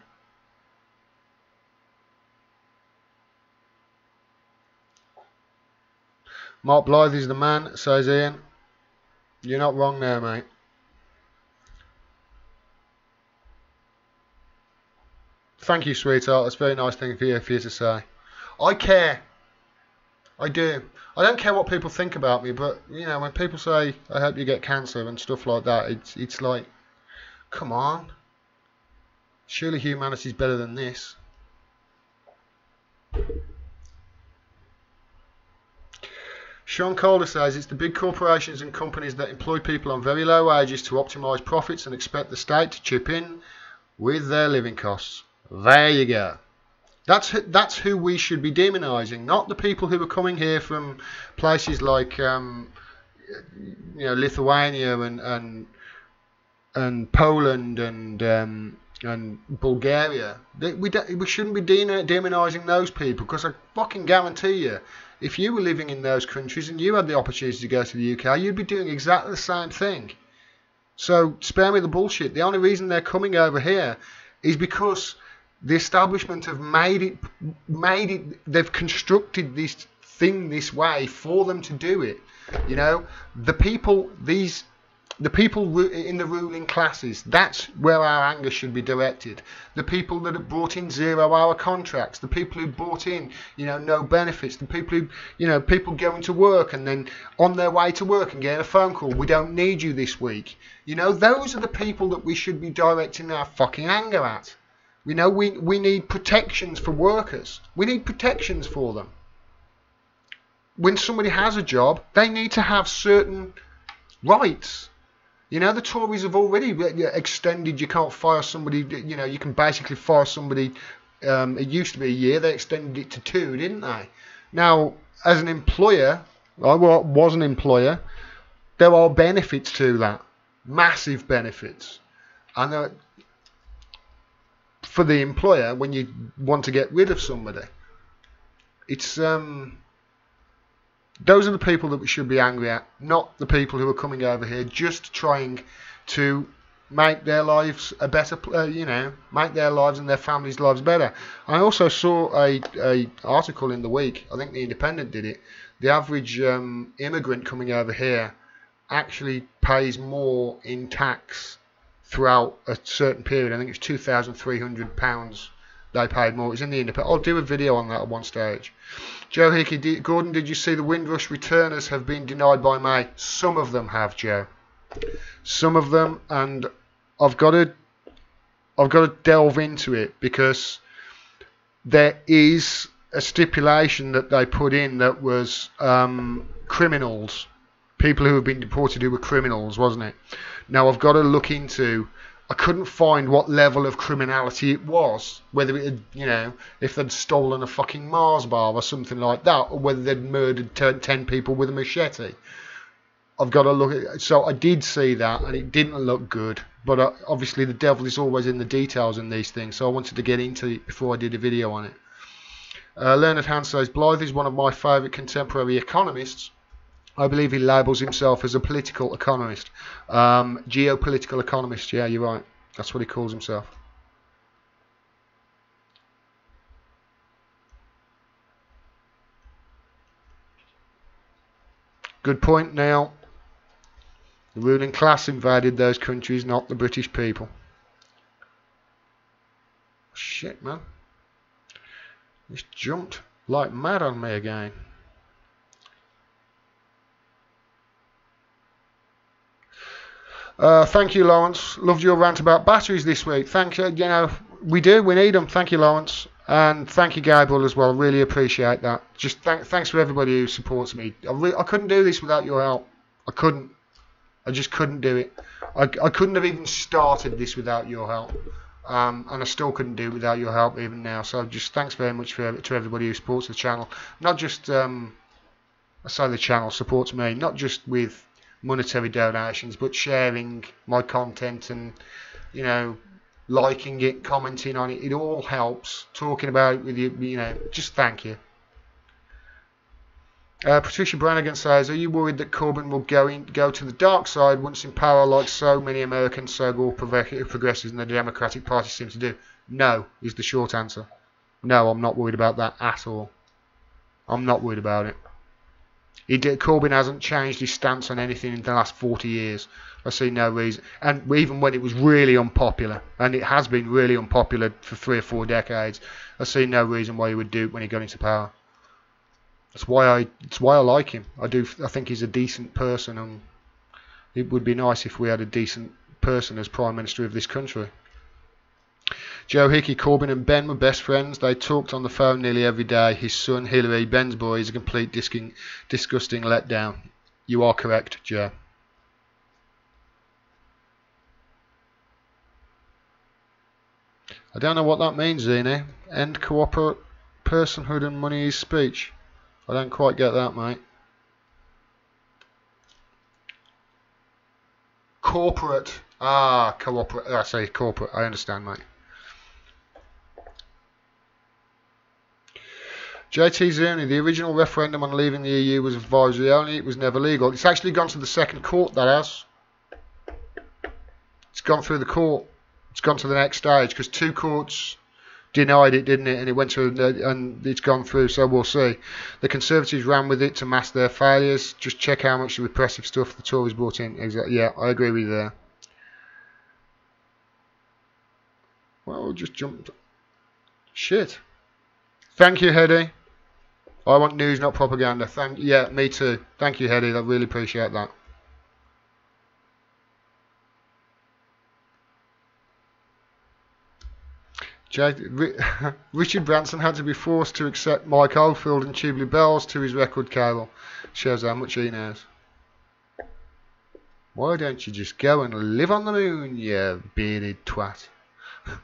Mark Blythe is the man, says Ian. You're not wrong there, mate. Thank you, sweetheart. That's a very nice thing for you to say. I care. I do. I don't care what people think about me, but you know, when people say I hope you get cancer and stuff like that, it's like, come on. Surely humanity's better than this. Sean Calder says it's the big corporations and companies that employ people on very low wages to optimise profits and expect the state to chip in with their living costs. There you go. That's who we should be demonising, not the people who are coming here from places like you know, Lithuania and Poland and Bulgaria. We shouldn't be demonising those people, because I fucking guarantee you, if you were living in those countries and you had the opportunity to go to the UK, you'd be doing exactly the same thing. So spare me the bullshit. The only reason they're coming over here is because The establishment have made it. They've constructed this thing this way for them to do it. You know, the people in the ruling classes, that's where our anger should be directed. The people that have brought in 0-hour contracts, the people who brought in, you know, no benefits, the people who, you know, people going to work and then on their way to work and getting a phone call, we don't need you this week. You know, those are the people that we should be directing our fucking anger at. You know, we need protections for workers. We need protections for them. When somebody has a job, they need to have certain rights. You know, the Tories have already extended, you can't fire somebody, you know, you can basically fire somebody, it used to be a year, they extended it to 2, didn't they? Now, as an employer, I was an employer, there are benefits to that, massive benefits. And for the employer, when you want to get rid of somebody, it's... Those are the people that we should be angry at, not the people who are coming over here just trying to make their lives a better, you know, make their lives and their families' lives better. I also saw a article in the week, I think the Independent did it, the average immigrant coming over here actually pays more in tax throughout a certain period. I think it's £2,300 they paid more. It's in the Independent. I'll do a video on that at one stage. Joe Hickey, Gordon, did you see the Windrush returners have been denied by May? Some of them have, Joe. Some of them, and I've got to delve into it because there is a stipulation that they put in that was criminals, people who have been deported who were criminals, wasn't it? Now I've got to look into. I couldn't find what level of criminality it was, whether it had, you know, if they'd stolen a fucking Mars bar or something like that, or whether they'd murdered 10 people with a machete. I've got to look at it. So I did see that, and it didn't look good. But obviously the devil is always in the details in these things, so I wanted to get into it before I did a video on it. Leonard Hans says, Blythe is one of my favourite contemporary economists. I believe he labels himself as a political economist. Geopolitical economist, yeah, you're right. That's what he calls himself. Good point, Neil. The ruling class invaded those countries, not the British people. Shit, man. This jumped like mad on me again. Thank you, Lawrence. Loved your rant about batteries this week. Thank you. You know, we need them. Thank you, Lawrence. And thank you, Gabriel, as well. Really appreciate that. Just thanks for everybody who supports me. I couldn't do this without your help. I couldn't. I just couldn't do it. I couldn't have even started this without your help. And I still couldn't do it without your help even now. So just thanks very much to everybody who supports the channel. Not just, I say the channel supports me, not just with monetary donations, but sharing my content and, you know, liking it, commenting on it. It all helps. Talking about it with you, you know, just thank you. Patricia Brannigan says, are you worried that Corbyn will go to the dark side once in power like so many American so-called progressives in the Democratic Party seem to do? No, is the short answer. No, I'm not worried about that at all. I'm not worried about it. Corbyn hasn't changed his stance on anything in the last 40 years. I see no reason. And even when it was really unpopular, and it has been really unpopular for 3 or 4 decades, I see no reason why he would do it when he got into power. That's why I like him. I think he's a decent person, and it would be nice if we had a decent person as Prime Minister of this country. Joe Hickey, Corbyn and Ben were best friends. They talked on the phone nearly every day. His son, Hillary, Ben's boy, is a complete disgusting letdown. You are correct, Joe. I don't know what that means, Zine. End cooperate personhood and money is speech. I don't quite get that, mate. Corporate. Ah, cooperate. I say corporate. I understand, mate. JT Zerny, the original referendum on leaving the EU was advisory only. It was never legal. It's actually gone to the second court, that has. It's gone through the court. It's gone to the next stage because 2 courts denied it, didn't it? And it went to and it's gone through. So we'll see. The Conservatives ran with it to mask their failures. Just check how much repressive stuff the Tories brought in. Exactly. Yeah, I agree with you there. Well, we'll just jump. Shit. Thank you, Hedy. I want news, not propaganda. Yeah, me too. Thank you, Hedy. I really appreciate that. Richard Branson had to be forced to accept Mike Oldfield and Tubular Bells to his record cable. Shows how much he knows. Why don't you just go and live on the moon, you bearded twat? I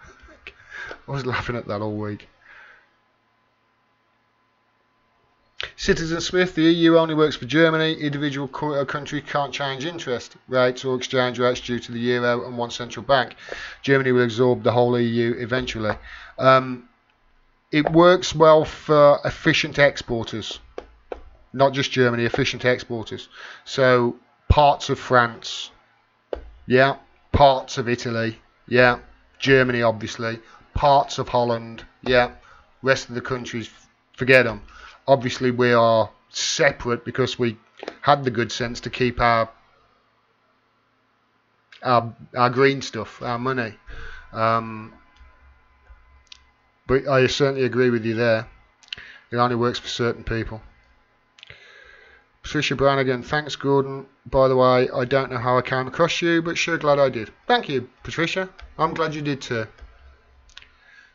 was laughing at that all week. Citizen Smith, the EU only works for Germany. Individual countries can't change interest rates or exchange rates due to the euro and one central bank. Germany will absorb the whole EU eventually. It works well for efficient exporters. Not just Germany, efficient exporters. So parts of France, yeah. Parts of Italy, yeah. Germany, obviously. Parts of Holland, yeah. Rest of the countries, forget them. Obviously, we are separate because we had the good sense to keep our green stuff, our money. But I certainly agree with you there. It only works for certain people. Patricia Brannigan, thanks, Gordon. By the way, I don't know how I came across you, but sure glad I did. Thank you, Patricia. I'm glad you did too.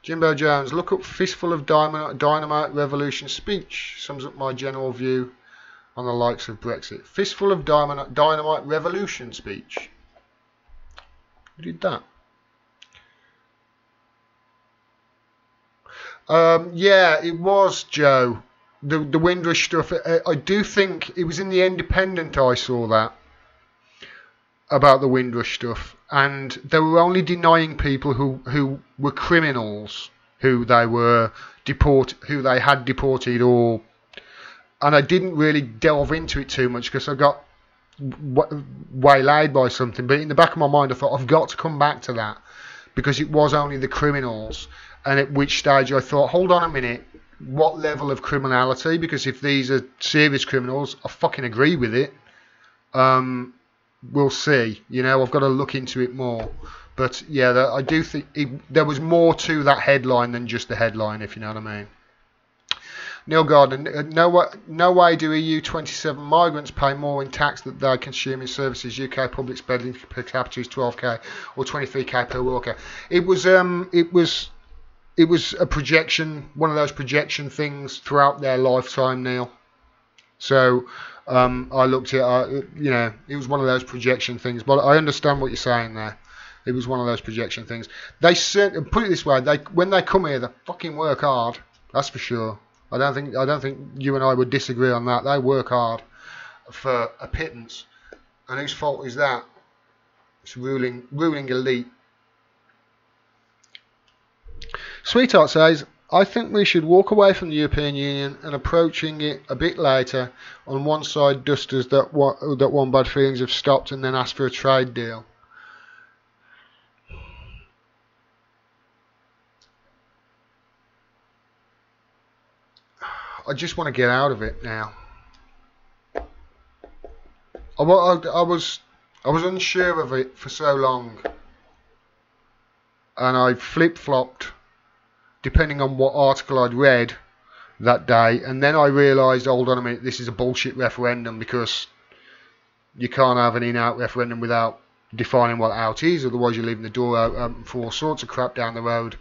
Jimbo Jones, look up Fistful of Dynamite Revolution speech. Sums up my general view on the likes of Brexit. Fistful of Dynamite Revolution speech. Who did that? Yeah, it was Joe. The Windrush stuff. I do think it was in the Independent I saw that. About the Windrush stuff, and they were only denying people who were criminals, who they had deported, or, and I didn't really delve into it too much because I got waylaid by something. But in the back of my mind, I thought I've got to come back to that because it was only the criminals, and at which stage I thought, hold on a minute, what level of criminality? Because if these are serious criminals, I fucking agree with it. We'll see. I've got to look into it more. But yeah, I do think there was more to that headline than just the headline, if you know what I mean. Neil Gardner, no way do EU 27 migrants pay more in tax that they consume in services. UK public spending per capita is 12k or 23k per worker. It was a projection, one of those projection things throughout their lifetime, Neil. So. I looked at it was one of those projection things, but I understand what you're saying there. It was one of those projection things. They put it this way: when they come here, they fucking work hard. That's for sure. I don't think you and I would disagree on that. They work hard for a pittance, and whose fault is that? It's ruling elite. Sweetheart says, I think we should walk away from the European Union and approaching it a bit later. On one side, dusters that want bad feelings have stopped and then ask for a trade deal. I just want to get out of it now. I was unsure of it for so long, and I flip-flopped depending on what article I'd read that day, and then I realised, hold on a minute, this is a bullshit referendum because you can't have an in-out referendum without defining what out is, otherwise you're leaving the door open for all sorts of crap down the road.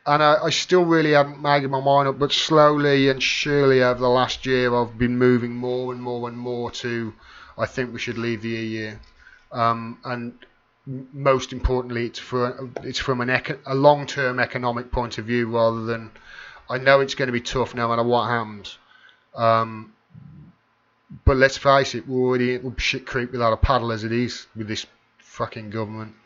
And I still really haven't made my mind up, but slowly and surely over the last year I've been moving more and more and more to, I think we should leave the EU. And most importantly, it's from a long-term economic point of view rather than, I know it's going to be tough no matter what happens. But let's face it, we're already shit creek without a paddle as it is with this fucking government.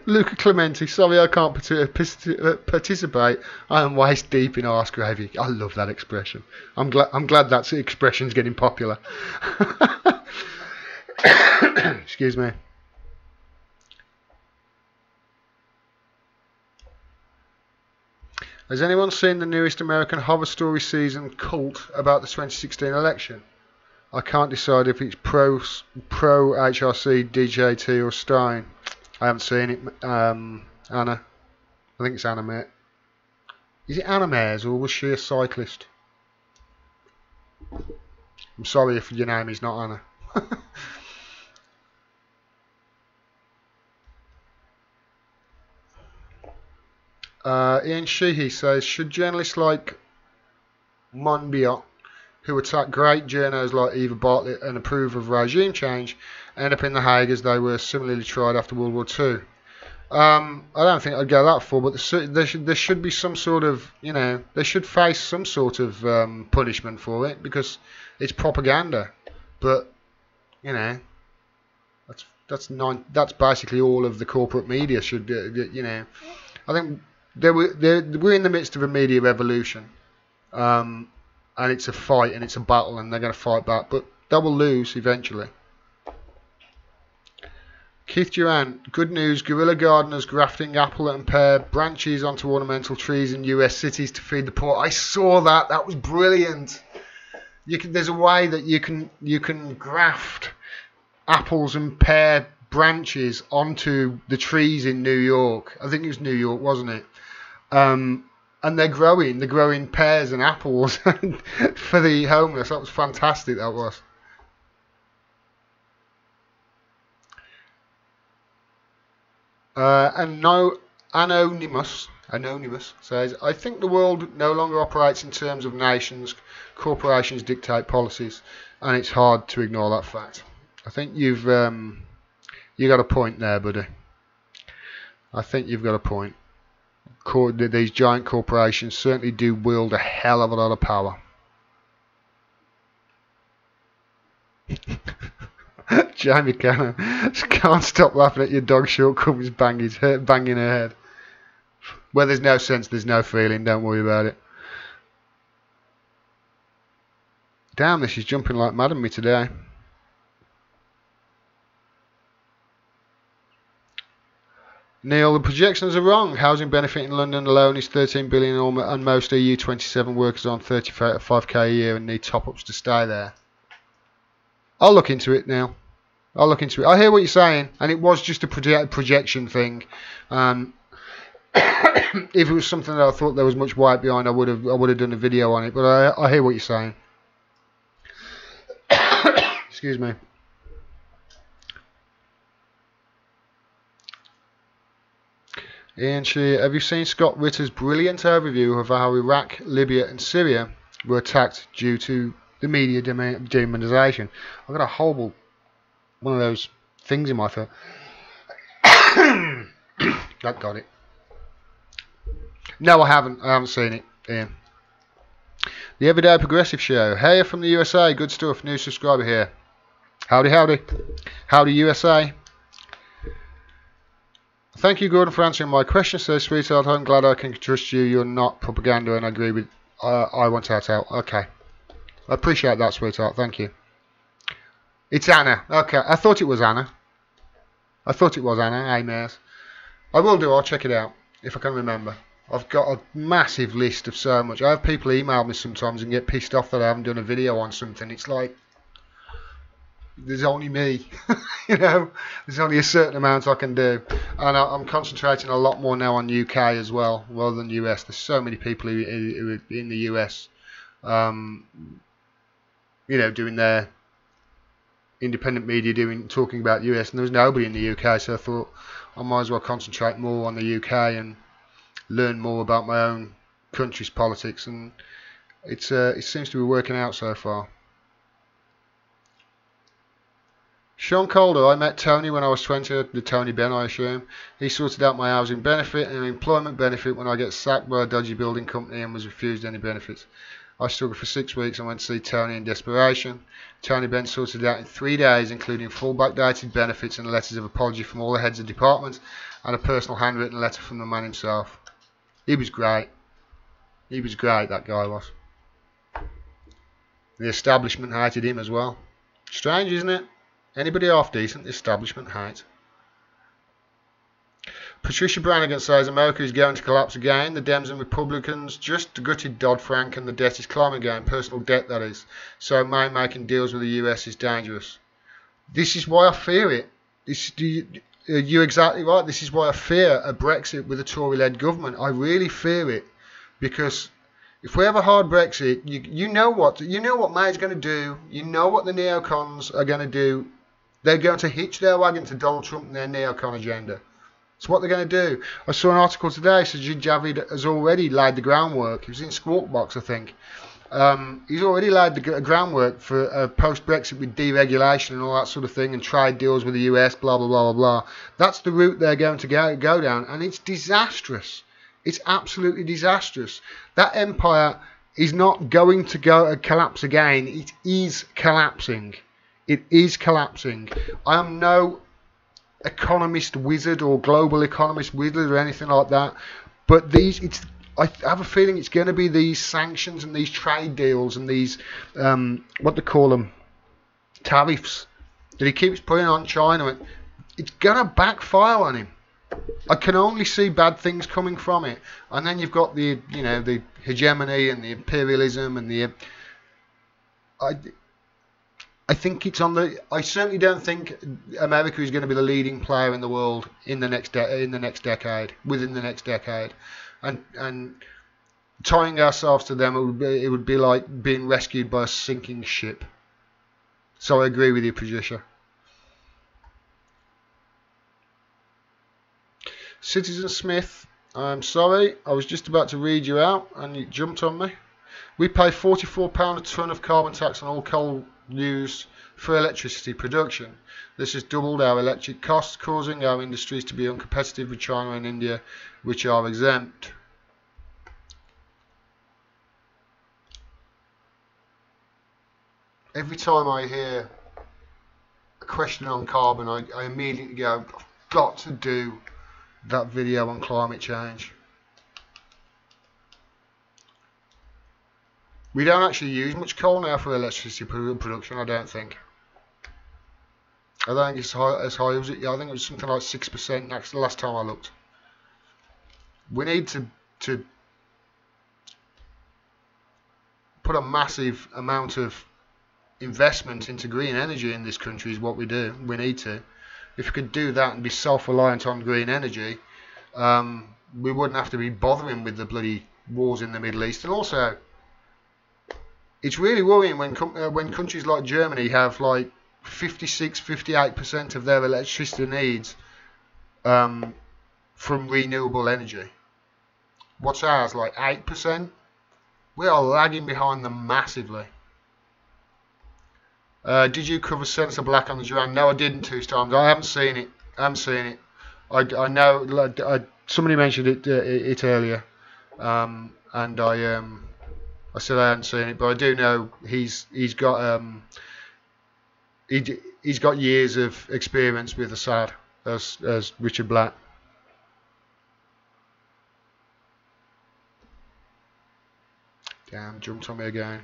Luca Clementi, sorry I can't participate. I am waist deep in arse gravy. I love that expression. I'm glad that expression's getting popular. Excuse me. Has anyone seen the newest American horror story season Cult about the 2016 election? I can't decide if it's pro HRC, DJT or Stein. I haven't seen it. Anna. I think it's Anna, mate. Is it Anna Mares or was she a cyclist? I'm sorry if your name is not Anna. Ian Sheehy says, should journalists like Monbiot, who attack great journos like Eva Bartlett and approve of regime change, end up in The Hague as they were similarly tried after World War II? I don't think I'd go that far, but there should be some sort of, they should face some sort of punishment for it because it's propaganda. But that's basically all of the corporate media should, I think we're in the midst of a media revolution, and it's a fight and it's a battle, and they're going to fight back, but they will lose eventually. Keith Duran, good news, guerrilla gardeners grafting apple and pear branches onto ornamental trees in US cities to feed the poor. I saw that. That was brilliant. There's a way that you can graft apples and pear branches onto the trees in New York. I think it was New York, wasn't it? And they're growing pears and apples for the homeless. That was fantastic, that was. And no, Anonymous says, I think the world no longer operates in terms of nations. Corporations dictate policies, and it's hard to ignore that fact. I think you've you got a point there, buddy. I think you've got a point. These giant corporations certainly do wield a hell of a lot of power. Jamie Cannon can't stop laughing at your dog shortcomings banging her head. Where there's no sense, there's no feeling. Don't worry about it. Damn, this is jumping like mad on me today. Neil, the projections are wrong. Housing benefit in London alone is 13 billion, and most EU 27 workers are on 35k a year and need top-ups to stay there. I'll look into it now. I'll look into it. I hear what you're saying, and it was just a projection thing. If it was something that I thought there was much weight behind, I would have done a video on it. But I hear what you're saying. Excuse me. Ian Shee, have you seen Scott Ritter's brilliant overview of how Iraq, Libya and Syria were attacked due to the media demonization? I've got a horrible one of those things in my throat. That got it. No, I haven't seen it, Ian. The Everyday Progressive Show. Hey, from the USA. Good stuff. New subscriber here. Howdy, howdy. Howdy, USA. Thank you, Gordon, for answering my question. Says sweetheart, I'm glad I can trust you. You're not propaganda, and I agree with. I want out. Okay, I appreciate that, sweetheart. Thank you. It's Anna. Okay, I thought it was Anna. Hey, Mares. I will do. I'll check it out if I can remember. I've got a massive list of so much. I have people email me sometimes and get pissed off that I haven't done a video on something. It's like, there's only me, there's only a certain amount I can do, and I'm concentrating a lot more now on UK as well rather than US. There's so many people who are in the US, doing their independent media, talking about US, and there was nobody in the UK, so I thought I might as well concentrate more on the UK and learn more about my own country's politics, and it seems to be working out so far. Sean Calder, I met Tony when I was 20, the Tony Benn, I assume. He sorted out my housing benefit and employment benefit when I get sacked by a dodgy building company and was refused any benefits. I struggled for 6 weeks and went to see Tony in desperation. Tony Benn sorted it out in 3 days, including full backdated benefits and letters of apology from all the heads of departments and a personal handwritten letter from the man himself. He was great. He was great, that guy was. The establishment hated him as well. Strange, isn't it? Anybody half decent, the establishment hates. Patricia Brannigan says America is going to collapse again. The Dems and Republicans just gutted Dodd-Frank and the debt is climbing again. Personal debt, that is. So May making deals with the US is dangerous. This is why I fear it. You're exactly right. This is why I fear a Brexit with a Tory-led government. I really fear it. Because if we have a hard Brexit, you know what May's going to do. You know what the neocons are going to do. They're going to hitch their wagon to Donald Trump and their neocon agenda. It's what they're going to do. I saw an article today. Sajid Javid has already laid the groundwork. He was in Squawk Box, I think. He's already laid the groundwork for post-Brexit with deregulation and all that sort of thing, and trade deals with the US, blah, blah, blah, blah, blah. That's the route they're going to go down, and it's disastrous. It's absolutely disastrous. That empire is not going to collapse again. It is collapsing. It is collapsing. I am no economist wizard or global economist wizard or anything like that, but I have a feeling it's going to be these sanctions and these trade deals and these what they call them, tariffs that he keeps putting on China. It's going to backfire on him. I can only see bad things coming from it. And then you've got the the hegemony and the imperialism and the I think it's on the. I certainly don't think America is going to be the leading player in the world in the next decade, within the next decade, and tying ourselves to them, it would be like being rescued by a sinking ship. So I agree with you, Patricia. Citizen Smith, I'm sorry, I was just about to read you out and you jumped on me. We pay £44 a tonne of carbon tax on all coal used for electricity production. This has doubled our electric costs, causing our industries to be uncompetitive with China and India, which are exempt. Every time I hear a question on carbon, I immediately go, I've got to do that video on climate change. We don't actually use much coal now for electricity production, I don't think. I don't think it's as high as it. I think it was something like 6%. That's the last time I looked. We need to put a massive amount of investment into green energy in this country. Is what we do. We need to. If we could do that and be self-reliant on green energy, we wouldn't have to be bothering with the bloody wars in the Middle East. And also, it's really worrying when countries like Germany have like 56-58% of their electricity needs from renewable energy. What's ours, like 8%? We are lagging behind them massively. Did you cover Senator Black on the Duran? No, I didn't 2 times. I haven't seen it. I know somebody mentioned it earlier, and I said I hadn't seen it, but I do know he's got years of experience with Assad as Richard Black. Damn, jumped on me again.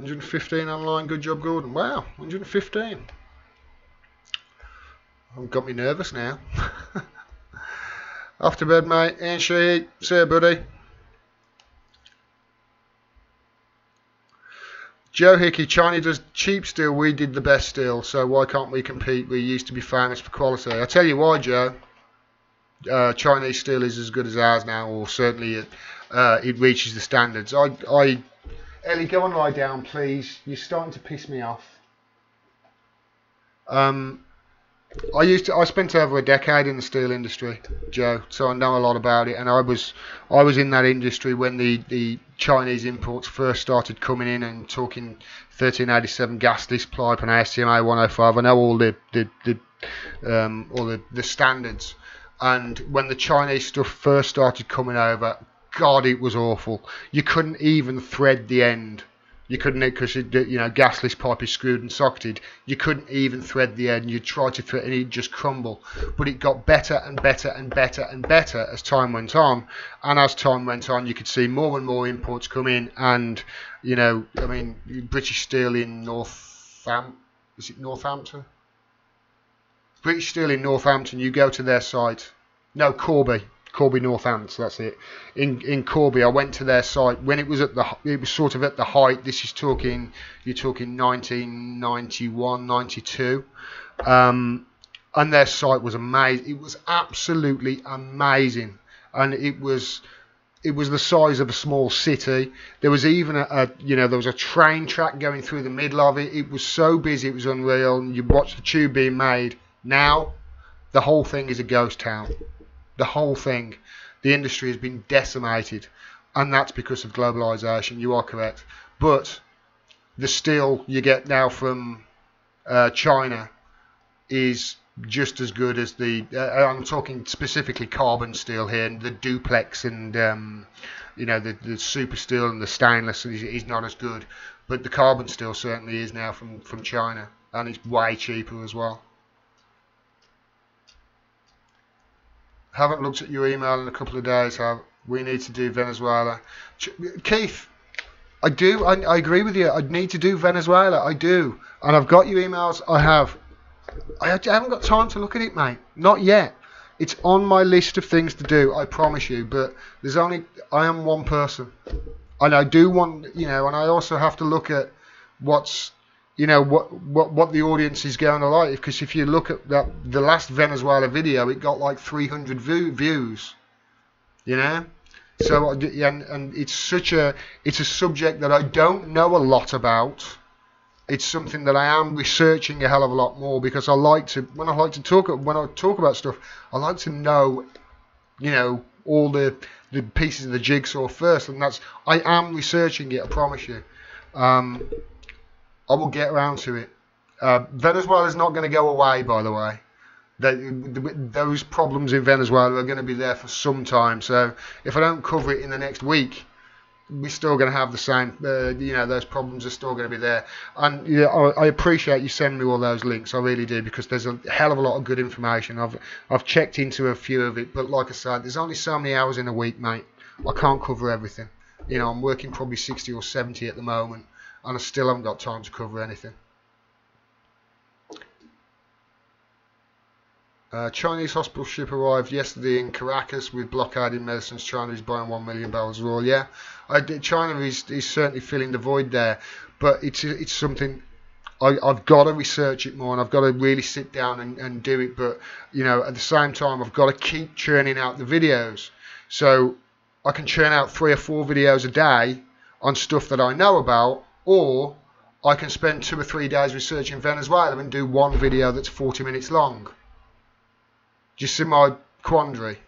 $115 online, good job, Gordon. Wow, 115. I've got me nervous now. Off to bed, mate. Ain't she? See you, buddy. Joe Hickey, China does cheap steel, we did the best steel, so why can't we compete? We used to be famous for quality. I tell you why, Joe. Chinese steel is as good as ours now, or certainly it reaches the standards. Ellie, go and lie down, please. You're starting to piss me off. I spent over a decade in the steel industry, Joe, so I know a lot about it. And I was in that industry when the Chinese imports first started coming in and talking 1387 gas disc pipe and ASTM 105. I know all the or the standards. And when the Chinese stuff first started coming over, God, it was awful. You couldn't even thread the end. You couldn't, because gasless pipe is screwed and socketed. You couldn't even thread the end. You'd try to thread, and it'd just crumble. But it got better and better and better and better as time went on. And as time went on, you could see more and more imports come in. And British Steel in Northampton. British Steel in Northampton. You go to their site. No, Corby, Northampton. That's it. In Corby, I went to their site when it was sort of at the height. This is you're talking 1991, 92, and their site was amazing. It was absolutely amazing, and it was the size of a small city. There was even there was a train track going through the middle of it. It was so busy, it was unreal. And you watch the tube being made. Now, the whole thing is a ghost town. The whole thing. The industry has been decimated, and that's because of globalization. You are correct. But the steel you get now from China is just as good as I'm talking specifically carbon steel here, and the duplex and the super steel and the stainless is not as good. But the carbon steel certainly is now from China, and it's way cheaper as well. Haven't looked at your email in a couple of days. We need to do Venezuela. Keith, I do. I agree with you. I need to do Venezuela. I do. And I've got your emails. I haven't got time to look at it, mate. Not yet. It's on my list of things to do, I promise you. But I am one person. And I do want, and I also have to look at what's, what the audience is going to like. Because if you look at the last Venezuela video, it got like 300 views. So and it's it's a subject that I don't know a lot about. It's something that I am researching a hell of a lot more, because when I talk about stuff, I like to know, all the pieces of the jigsaw first, and I am researching it. I promise you. I will get around to it. Venezuela is not going to go away, by the way. Those problems in Venezuela are going to be there for some time. So if I don't cover it in the next week, we're still going to have the same. Those problems are still going to be there. And I appreciate you sending me all those links. I really do, because there's a hell of a lot of good information. I've checked into a few of it, but like I said, there's only so many hours in a week, mate. I can't cover everything. I'm working probably 60 or 70 at the moment, and I still haven't got time to cover anything. Chinese hospital ship arrived yesterday in Caracas with blockaded medicines. China is buying 1 million barrels of oil. Yeah, China is certainly filling the void there, but it's something I've got to research it more, and I've got to really sit down and do it. But at the same time, I've got to keep churning out the videos, so I can churn out 3 or 4 videos a day on stuff that I know about, or I can spend 2 or 3 days researching Venezuela and do one video that's 40 minutes long. Do you see my quandary?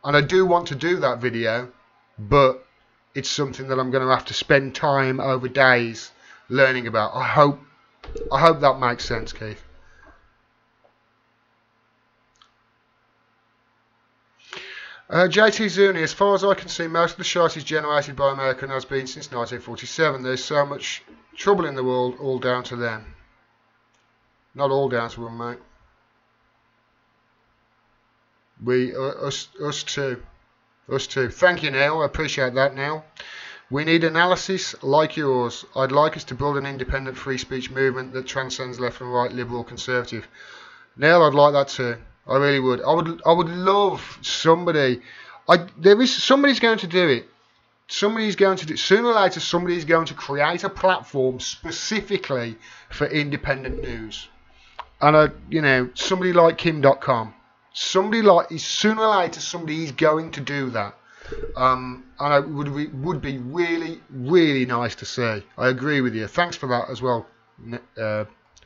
And I do want to do that video, but it's something that I'm going to have to spend time over days learning about. I hope that makes sense, Keith. JT Zuni, as far as I can see, most of the shite is generated by America and has been since 1947. There's so much trouble in the world, all down to them. Not all down to them, mate. Us too. Thank you, Neil. I appreciate that, Neil. We need analysis like yours. I'd like us to build an independent free speech movement that transcends left and right, liberal, conservative. Neil, I'd like that too. I really would. I would love somebody. Somebody's going to do it. Somebody's going to do it. Sooner or later, somebody's going to create a platform specifically for independent news. And somebody like Kim.com. Sooner or later, somebody is going to do that. And it would be really, really nice to see. I agree with you. Thanks for that as well.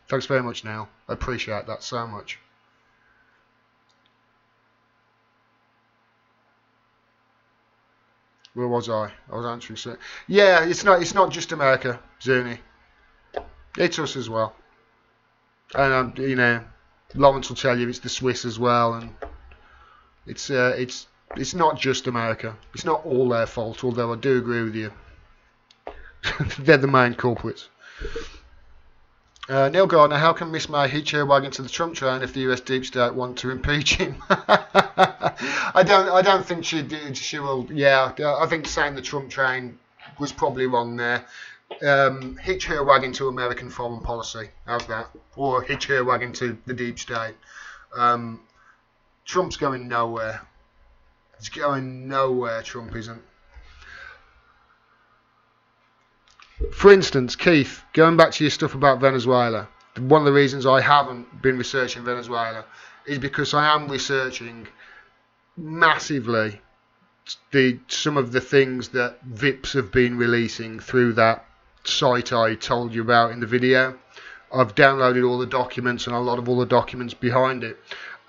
Thanks very much, Neil. I appreciate that so much. Where was I? I was answering. So yeah, it's not just America, Zuni. It's us as well. And Lawrence will tell you it's the Swiss as well, and it's not just America. It's not all their fault, although I do agree with you. They're the main culprits. Neil Gardner, how can Miss May hitch her wagon to the Trump train if the US deep state want to impeach him? I don't think she will. Yeah, I think saying the Trump train was probably wrong there. Hitch her wagon to American foreign policy. How's that? Or hitch her wagon to the deep state. Trump's going nowhere. It's going nowhere. Trump isn't. For instance, Keith, going back to your stuff about Venezuela, one of the reasons I haven't been researching Venezuela is because I am researching massively some of the things that VIPs have been releasing through that site I told you about in the video. I've downloaded all the documents and a lot of all the documents behind it,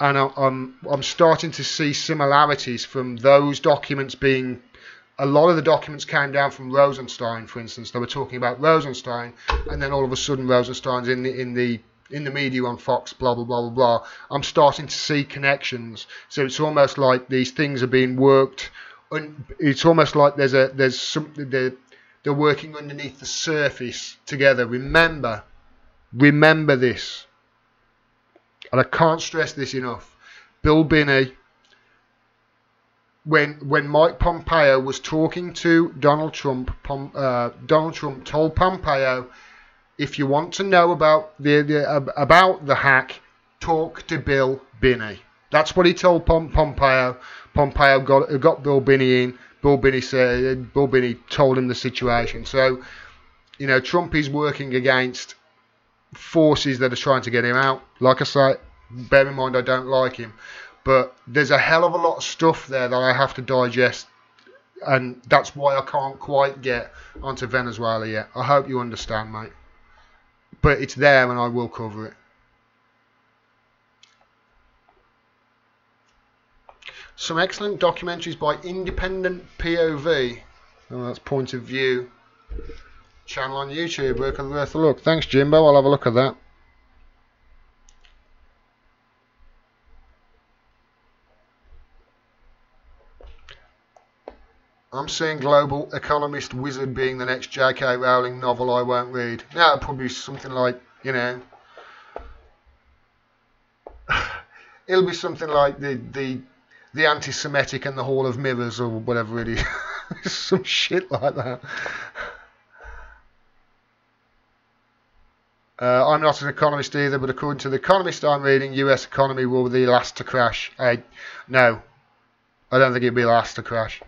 and I'm starting to see similarities from those documents being. A lot of the documents came down from Rosenstein, for instance. They were talking about Rosenstein, and then all of a sudden Rosenstein's in the media on Fox, blah blah blah blah blah. I'm starting to see connections. So it's almost like these things are being worked. It's almost like there's something they're working underneath the surface together. Remember this, and I can't stress this enough. Bill Binney. When Mike Pompeo was talking to Donald Trump, Donald Trump told Pompeo, if you want to know about the hack, talk to Bill Binney. That's what he told Pompeo. Pompeo got Bill Binney in. Bill Binney told him the situation. So, Trump is working against forces that are trying to get him out. Like I say, bear in mind I don't like him. But there's a hell of a lot of stuff there that I have to digest, and that's why I can't quite get onto Venezuela yet. I hope you understand, mate. But it's there, and I will cover it. Some excellent documentaries by Independent POV. Oh, that's Point of View channel on YouTube. Worth a look. Thanks, Jimbo. I'll have a look at that. I'm seeing Global Economist Wizard being the next J.K. Rowling novel I won't read. Now it'll probably be something like, it'll be something like the Anti-Semitic and the Hall of Mirrors or whatever it is. Some shit like that. I'm not an economist either, but according to the Economist I'm reading, US economy will be the last to crash. No, I don't think it'll be the last to crash.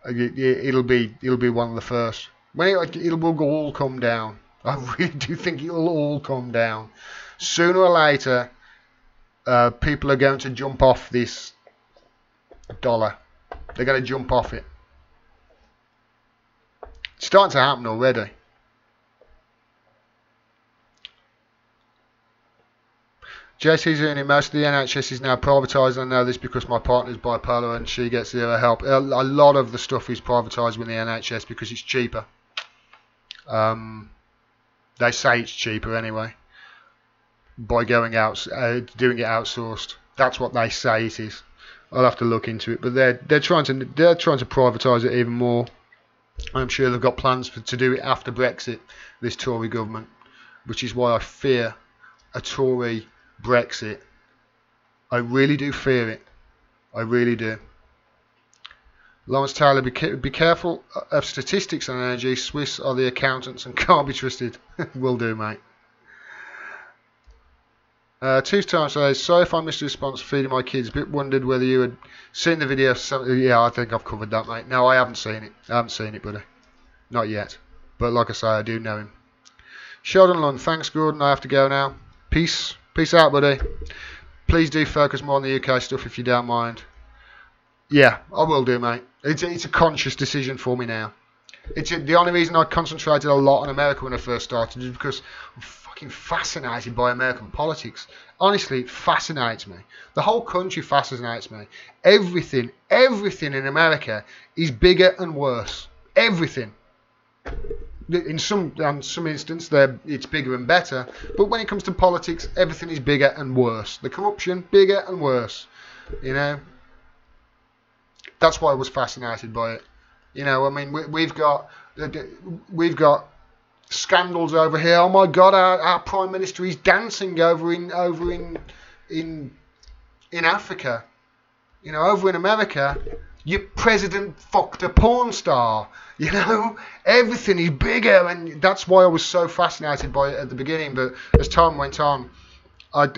It'll be one of the first. It will all come down. I really do think it'll all come down. Sooner or later, people are going to jump off this dollar. They're going to jump off it. It's starting to happen already. JC's earning most of the NHS is now privatised. I know this because my partner's bipolar and she gets zero help. A lot of the stuff is privatised with the NHS because it's cheaper. They say it's cheaper anyway by going out, doing it outsourced. That's what they say it is. I'll have to look into it, but they're trying to privatise it even more. I'm sure they've got plans to do it after Brexit. This Tory government, which is why I fear a Tory Brexit. I really do fear it. I really do. Lawrence Taylor, be careful of statistics on energy. Swiss are the accountants and can't be trusted. Will do, mate. 2 times today. Sorry if I missed a response feeding my kids. Bit wondered whether you had seen the video. Yeah, I think I've covered that, mate. No, I haven't seen it. I haven't seen it, buddy. Not yet. But like I say, I do know him. Sheldon Lund, thanks, Gordon. I have to go now. Peace. Peace out, buddy. Please do focus more on the UK stuff if you don't mind. Yeah, I will do, mate. It's a conscious decision for me now. It's the only reason I concentrated a lot on America when I first started is because I'm fucking fascinated by American politics. Honestly, it fascinates me. The whole country fascinates me. Everything in America is bigger and worse. Everything. in some instance, it's bigger and better. But when it comes to politics, everything is bigger and worse. The corruption, bigger and worse. You know, that's why I was fascinated by it. You know, I mean, we've got scandals over here. Oh my God, our prime minister is dancing over in Africa. You know, over in America, your president fucked a porn star. You know, everything is bigger, and that's why I was so fascinated by it at the beginning. But as time went on, I've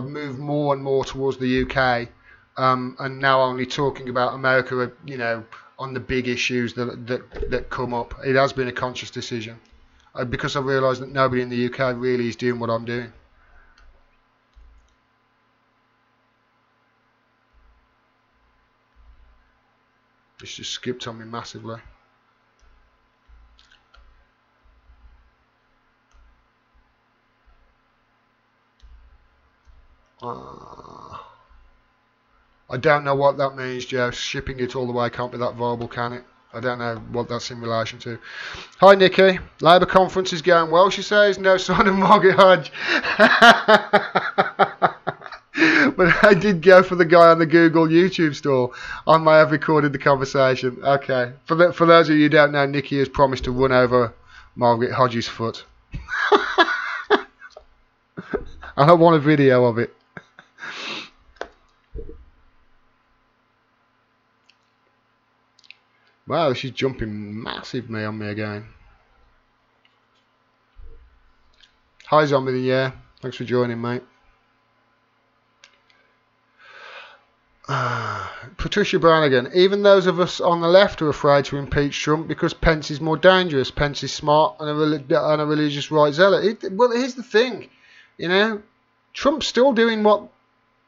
moved more and more towards the UK, and now only talking about America. You know, on the big issues that come up. It has been a conscious decision. Because I realised that nobody in the UK really is doing what I'm doing. It's just skipped on me massively. I don't know what that means, Joe. Shipping it all the way can't be that viable, can it? I don't know what that's in relation to. Hi, Nikki. Labour conference is going well, she says. No sign of Margaret Hodge. But I did go for the guy on the Google YouTube store. I may have recorded the conversation. Okay. For those of you who don't know, Nikki has promised to run over Margaret Hodge's foot. And I want a video of it. Wow, she's jumping massively on me again. Hi, Zombie, yeah. Thanks for joining, mate. Patricia Brown again. Even those of us on the left are afraid to impeach Trump because Pence is more dangerous. Pence is smart and a religious right zealot. Well, here's the thing. You know, Trump's still doing what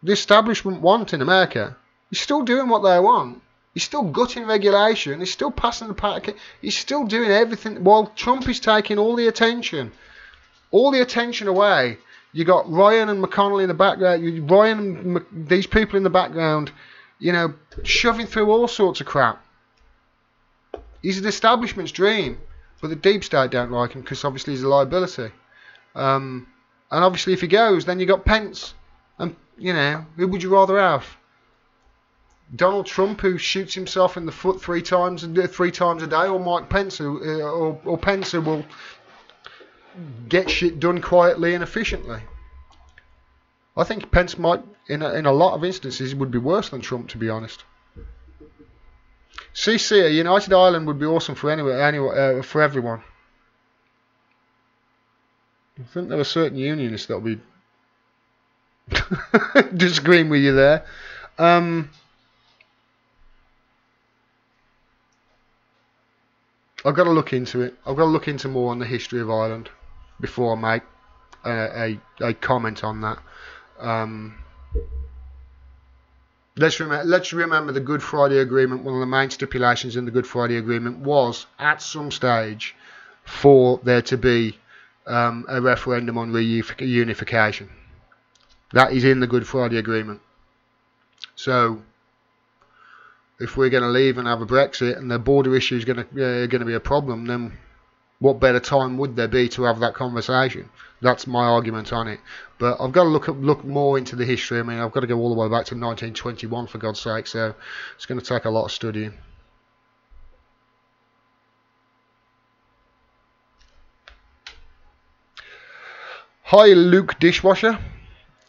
the establishment want in America. He's still doing what they want. He's still gutting regulation. He's still passing the packet. He's still doing everything while Trump is taking all the attention away. You got Ryan and McConnell in the background. Ryan and these people in the background, you know, shoving through all sorts of crap. He's an establishment's dream, but the deep state don't like him because obviously he's a liability. And obviously if he goes, then you got Pence. And, you know, who would you rather have? Donald Trump, who shoots himself in the foot three times a day, or Mike Pence, or Pence, who will get shit done quietly and efficiently. I think Pence might, in a lot of instances, would be worse than Trump, to be honest. CC, a United Ireland would be awesome for for everyone. I think there are certain unionists that will be disagreeing with you there. I've got to look into it. I've got to look into more on the history of Ireland before I make a comment on that. Let's remember the Good Friday Agreement. One of the main stipulations in the Good Friday Agreement was, at some stage, for there to be a referendum on reunification. That is in the Good Friday Agreement. So, if we're going to leave and have a Brexit and the border issue is going to be a problem, then what better time would there be to have that conversation? That's my argument on it. But I've got to look more into the history. I mean, I've got to go all the way back to 1921, for God's sake, so it's going to take a lot of studying. Hi, Luke Dishwasher.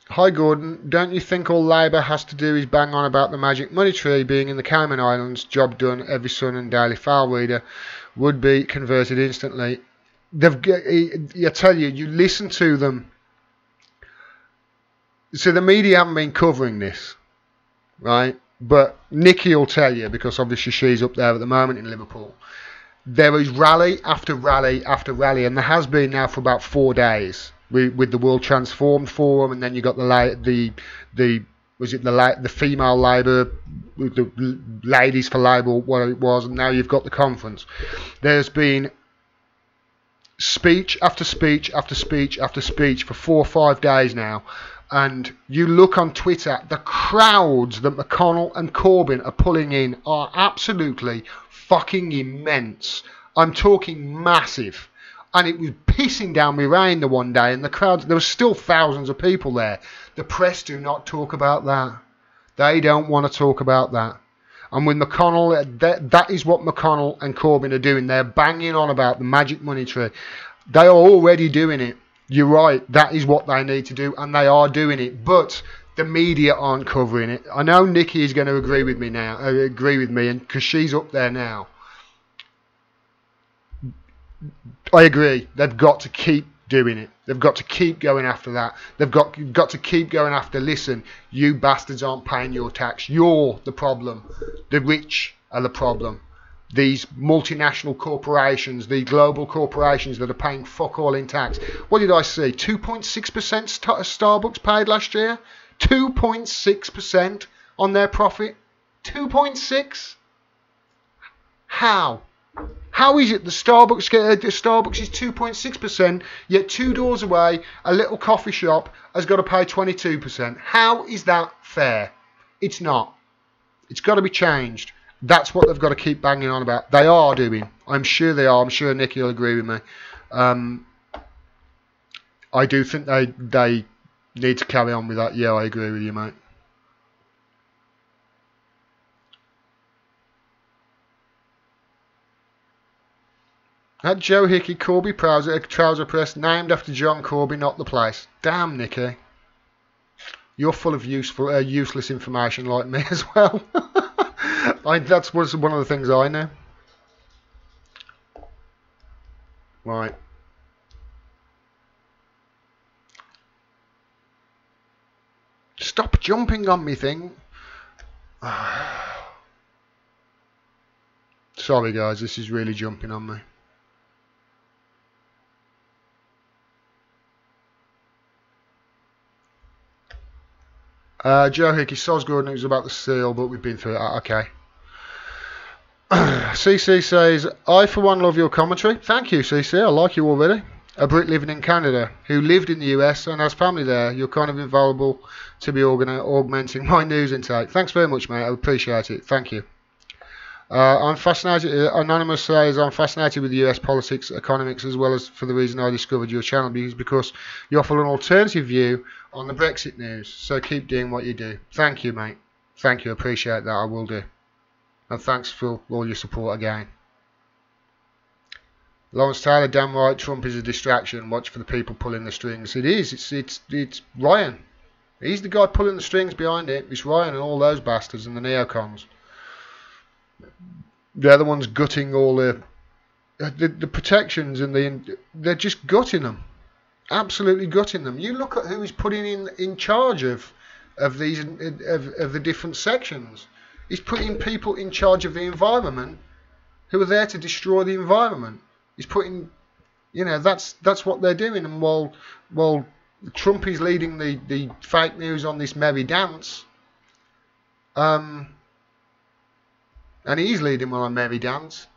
Hi, Gordon. Don't you think all Labour has to do is bang on about the magic money tree being in the Cayman Islands? Job done. Every Sun and Daily File reader would be converted instantly. I tell you, you listen to them. So the media haven't been covering this, right? But Nikki will tell you, because obviously she's up there at the moment in Liverpool. There is rally after rally after rally, and there has been now for about 4 days. With the World Transformed Forum, and then you got the female Labour, the Ladies for Labour, what it was, and now you've got the conference. There's been speech after speech after speech after speech for 4 or 5 days now, and you look on Twitter, the crowds that McConnell and Corbyn are pulling in are absolutely fucking immense. I'm talking massive. And it was pissing down with rain the one day, and the crowd, there were still thousands of people there. The press do not talk about that. They don't want to talk about that. And with McConnell, that is what McConnell and Corbyn are doing. They're banging on about the magic money tree. They are already doing it. You're right. That is what they need to do, and they are doing it. But the media aren't covering it. I know Nikki is going to agree with me now. And because she's up there now. I agree. They've got to keep doing it. They've got to keep going after that. They've got to keep going after, listen, you bastards aren't paying your tax. You're the problem. The rich are the problem. These multinational corporations, the global corporations that are paying fuck all in tax. What did I see? 2.6% Starbucks paid last year? 2.6% on their profit? 2.6? How? How is it the Starbucks is 2.6%, yet 2 doors away, a little coffee shop has got to pay 22%? How is that fair? It's not. It's got to be changed. That's what they've got to keep banging on about. They are doing. I'm sure they are. I'm sure Nikki will agree with me. I do think they need to carry on with that. Yeah, I agree with you, mate. At Joe Hickey, Corby trouser press, named after John Corby, not the place. Damn, Nicky. You're full of useless information like me as well. That's one of the things I know. Right. Stop jumping on me, thing. Sorry, guys. This is really jumping on me. Joe Hickey, so's good news about the seal, but we've been through it. Okay. CC says, I for one love your commentary. Thank you, CC. I like you already. A Brit living in Canada who lived in the US and has family there. You're kind of invaluable to be augmenting my news intake. Thanks very much, mate. I appreciate it. Thank you. I'm fascinated. Anonymous says, I'm fascinated with US politics, economics, as well as for the reason I discovered your channel, because you offer an alternative view on the Brexit news. So keep doing what you do. Thank you, mate. Thank you. Appreciate that. I will do. And thanks for all your support again. Lawrence Taylor, damn right, Trump is a distraction. Watch for the people pulling the strings. It is. It's Ryan. He's the guy pulling the strings behind it. It's Ryan and all those bastards and the neocons. They're the ones gutting all the protections, and they're just gutting them. Absolutely gutting them. You look at who is putting in charge of these of the different sections. He's putting people in charge of the environment who are there to destroy the environment. He's putting, that's what they're doing. And while Trump is leading the fake news on this merry dance, and he's leading one on merry dance,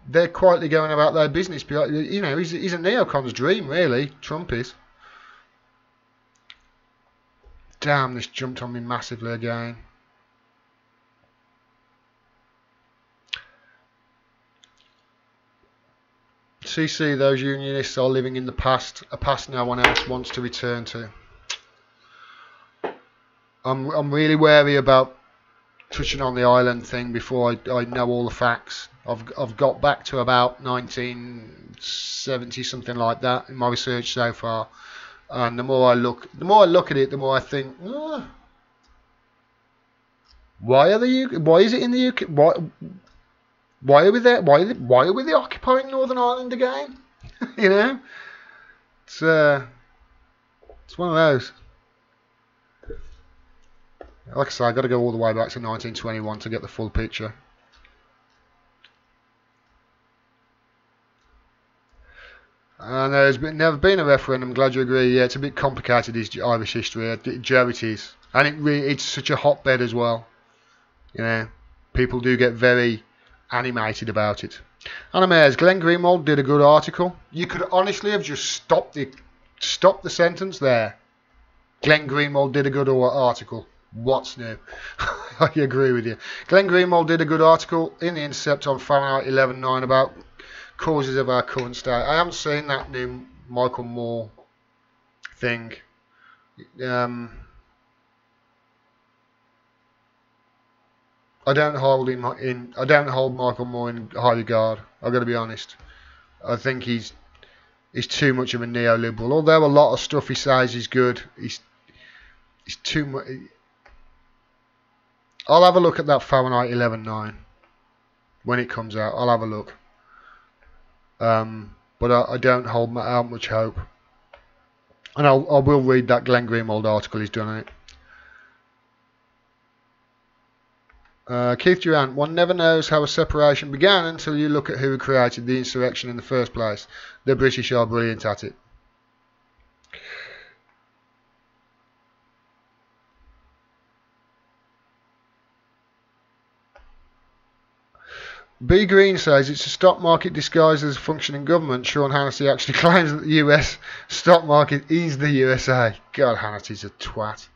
they're quietly going about their business. He's a neocon's dream, really. Trump is. Damn, this jumped on me massively again. CC, those unionists are living in the past, a past no one else wants to return to. I'm really wary about touching on the island thing before I know all the facts. I've got back to about 1970, something like that, in my research so far. And the more I look at it, the more I think, why is it in the UK? Why are we there? Why are we occupying Northern Ireland again? It's one of those. Like I say, I've got to go all the way back to 1921 to get the full picture. And there's never been a referendum. I'm glad you agree. Yeah, it's a bit complicated, is Irish history. Joe, it is. And it's such a hotbed as well. People do get very animated about it. Anna Mayers, Glenn Greenwald did a good article. You could honestly have just stopped the sentence there. Glenn Greenwald did a good article. What's new? I agree with you. Glenn Greenwald did a good article in The Intercept on Fahrenheit 11/9 about causes of our current state. I haven't seen that new Michael Moore thing. I don't hold Michael Moore in high regard. I've got to be honest. I think he's too much of a neoliberal. Although a lot of stuff he says is good, he's too much. I'll have a look at that Fahrenheit 11.9 when it comes out. I'll have a look. But I don't hold out much hope. And I will read that Glenn Greenwald article he's done on it. Keith Durant, one never knows how a separation began until you look at who created the insurrection in the first place. The British are brilliant at it. B. Green says it's a stock market disguised as a functioning government. Sean Hannity actually claims that the US stock market is the USA. God, Hannity's a twat.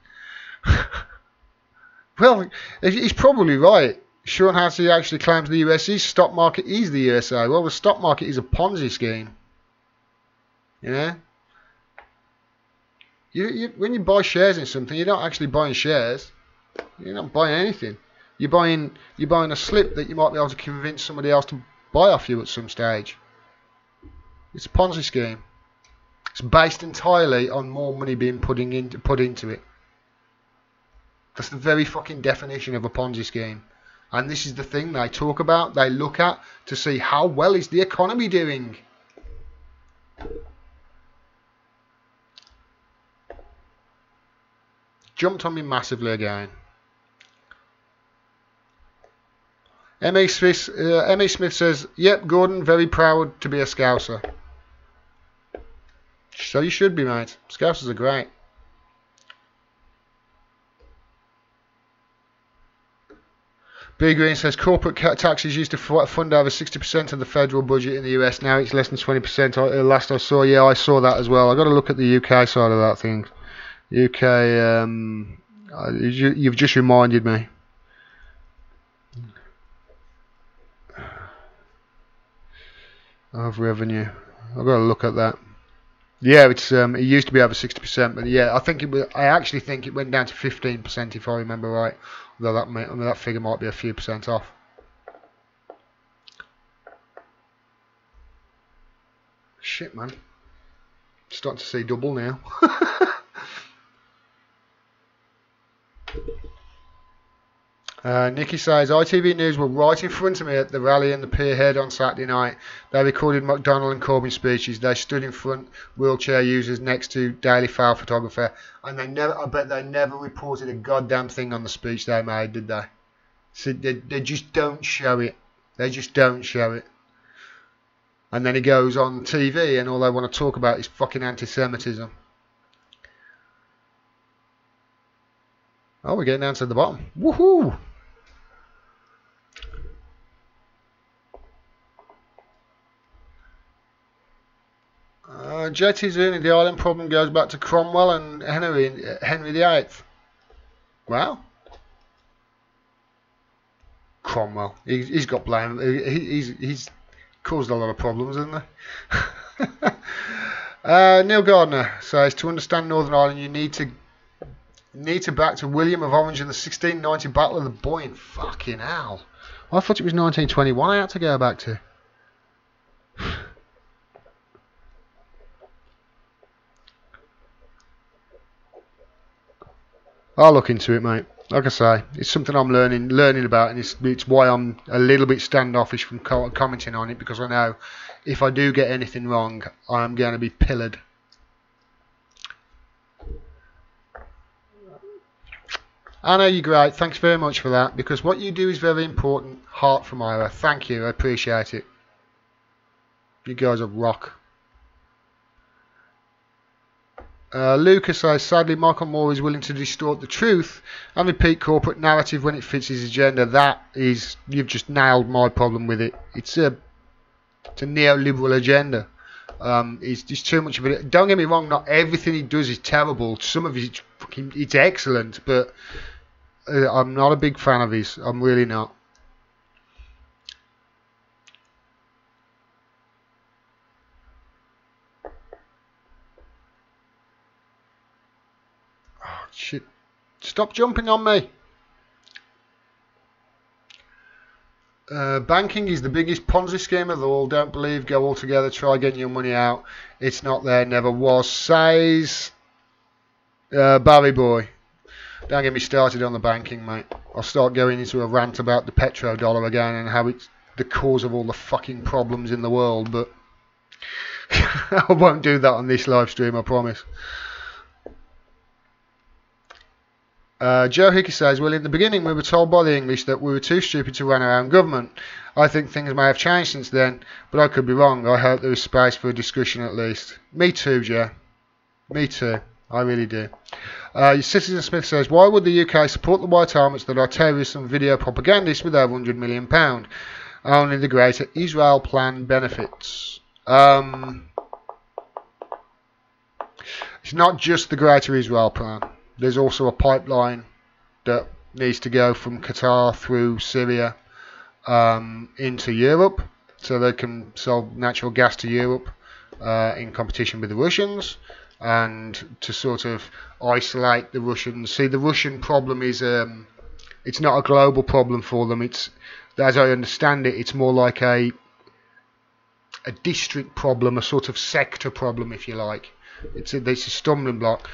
Well, he's probably right. Sean Hannity actually claims the US's stock market is the USA. Well, the stock market is a Ponzi scheme. You know? When you buy shares in something, you're not actually buying shares. You're not buying anything. You're buying a slip that you might be able to convince somebody else to buy off you at some stage. It's a Ponzi scheme. It's based entirely on more money being put into it. That's the very fucking definition of a Ponzi scheme. And this is the thing they talk about, they look at to see how well is the economy doing. Jumped on me massively again. M.A. Smith says, yep, Gordon, very proud to be a Scouser. So you should be, mate. Scousers are great. B. Green says, corporate taxes used to fund over 60% of the federal budget in the US. Now it's less than 20%. Last I saw, yeah, I saw that as well. I've got to look at the UK side of that thing. UK, you've just reminded me. Of revenue. I've got to look at that. Yeah, it used to be over 60%, but yeah, I actually think it went down to 15% if I remember right. Although that figure might be a few percent off. Shit, man. Starting to see double now. Nikki says, ITV News were right in front of me at the rally and the pier head on Saturday night. They recorded McDonnell and Corbyn speeches. They stood in front, wheelchair users next to Daily Fail photographer, and I bet they never reported a goddamn thing on the speech they made, did they? So they just don't show it. They just don't show it. And then he goes on TV and all they want to talk about is fucking anti-Semitism. Oh, we're getting down to the bottom. Woohoo! JT's in the island problem goes back to Cromwell and Henry VIII. Wow. Cromwell. He's got blame. He's caused a lot of problems, hasn't he? Neil Gardner says, to understand Northern Ireland, you need to back to William of Orange in the 1690 Battle of the Boyne. Fucking hell. I thought it was 1921 I had to go back to. I'll look into it, mate. Like I say, it's something I'm learning about, and it's why I'm a little bit standoffish from commenting on it, because I know if I do get anything wrong, I'm going to be pillared. Anna, you're great. Thanks very much for that, because what you do is very important. Heart from Ira. Thank you. I appreciate it. You guys are rock. Lucas says, sadly, Michael Moore is willing to distort the truth and repeat corporate narrative when it fits his agenda. That is, you've just nailed my problem with it. It's a neoliberal agenda. It's too much of it. Don't get me wrong, not everything he does is terrible. Some of it, it's excellent, but I'm not a big fan of his. I'm really not. Stop jumping on me. Banking is the biggest Ponzi scheme of all. Don't believe, go all together, try getting your money out. It's not there, never was, says Barry Boy. Don't get me started on the banking, mate. I'll start going into a rant about the petrodollar again and how it's the cause of all the fucking problems in the world, but I won't do that on this live stream, I promise. Joe Hickey says, well, in the beginning we were told by the English that we were too stupid to run our own government. I think things may have changed since then, but I could be wrong. I hope there is space for a discussion at least. Me too, Joe. Me too. I really do. Citizen Smith says, why would the UK support the white armies that are terrorists and video propagandists with over £100 million? Only the Greater Israel Plan benefits. It's not just the Greater Israel Plan. There's also a pipeline that needs to go from Qatar through Syria into Europe, so they can sell natural gas to Europe in competition with the Russians, and to sort of isolate the Russians. See, the Russian problem is it's not a global problem for them. It's, as I understand it, it's more like a district problem, a sort of sector problem, if you like. It's a stumbling block.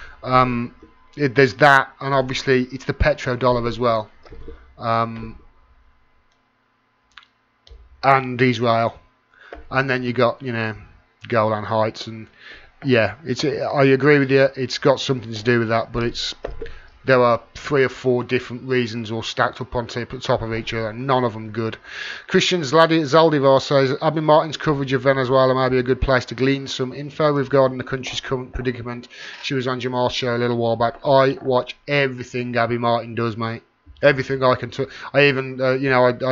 There's that, and obviously it's the petrodollar as well, and Israel, and then you got, you know, Golan Heights, and yeah, I agree with you. It's got something to do with that, but there are 3 or 4 different reasons all stacked up on top of each other, and none of them good. Christian Zaldivar says, Abby Martin's coverage of Venezuela may be a good place to glean some info regarding the country's current predicament. She was on Jamal's show a little while back. I watch everything Abby Martin does, mate. Everything I can. I even, I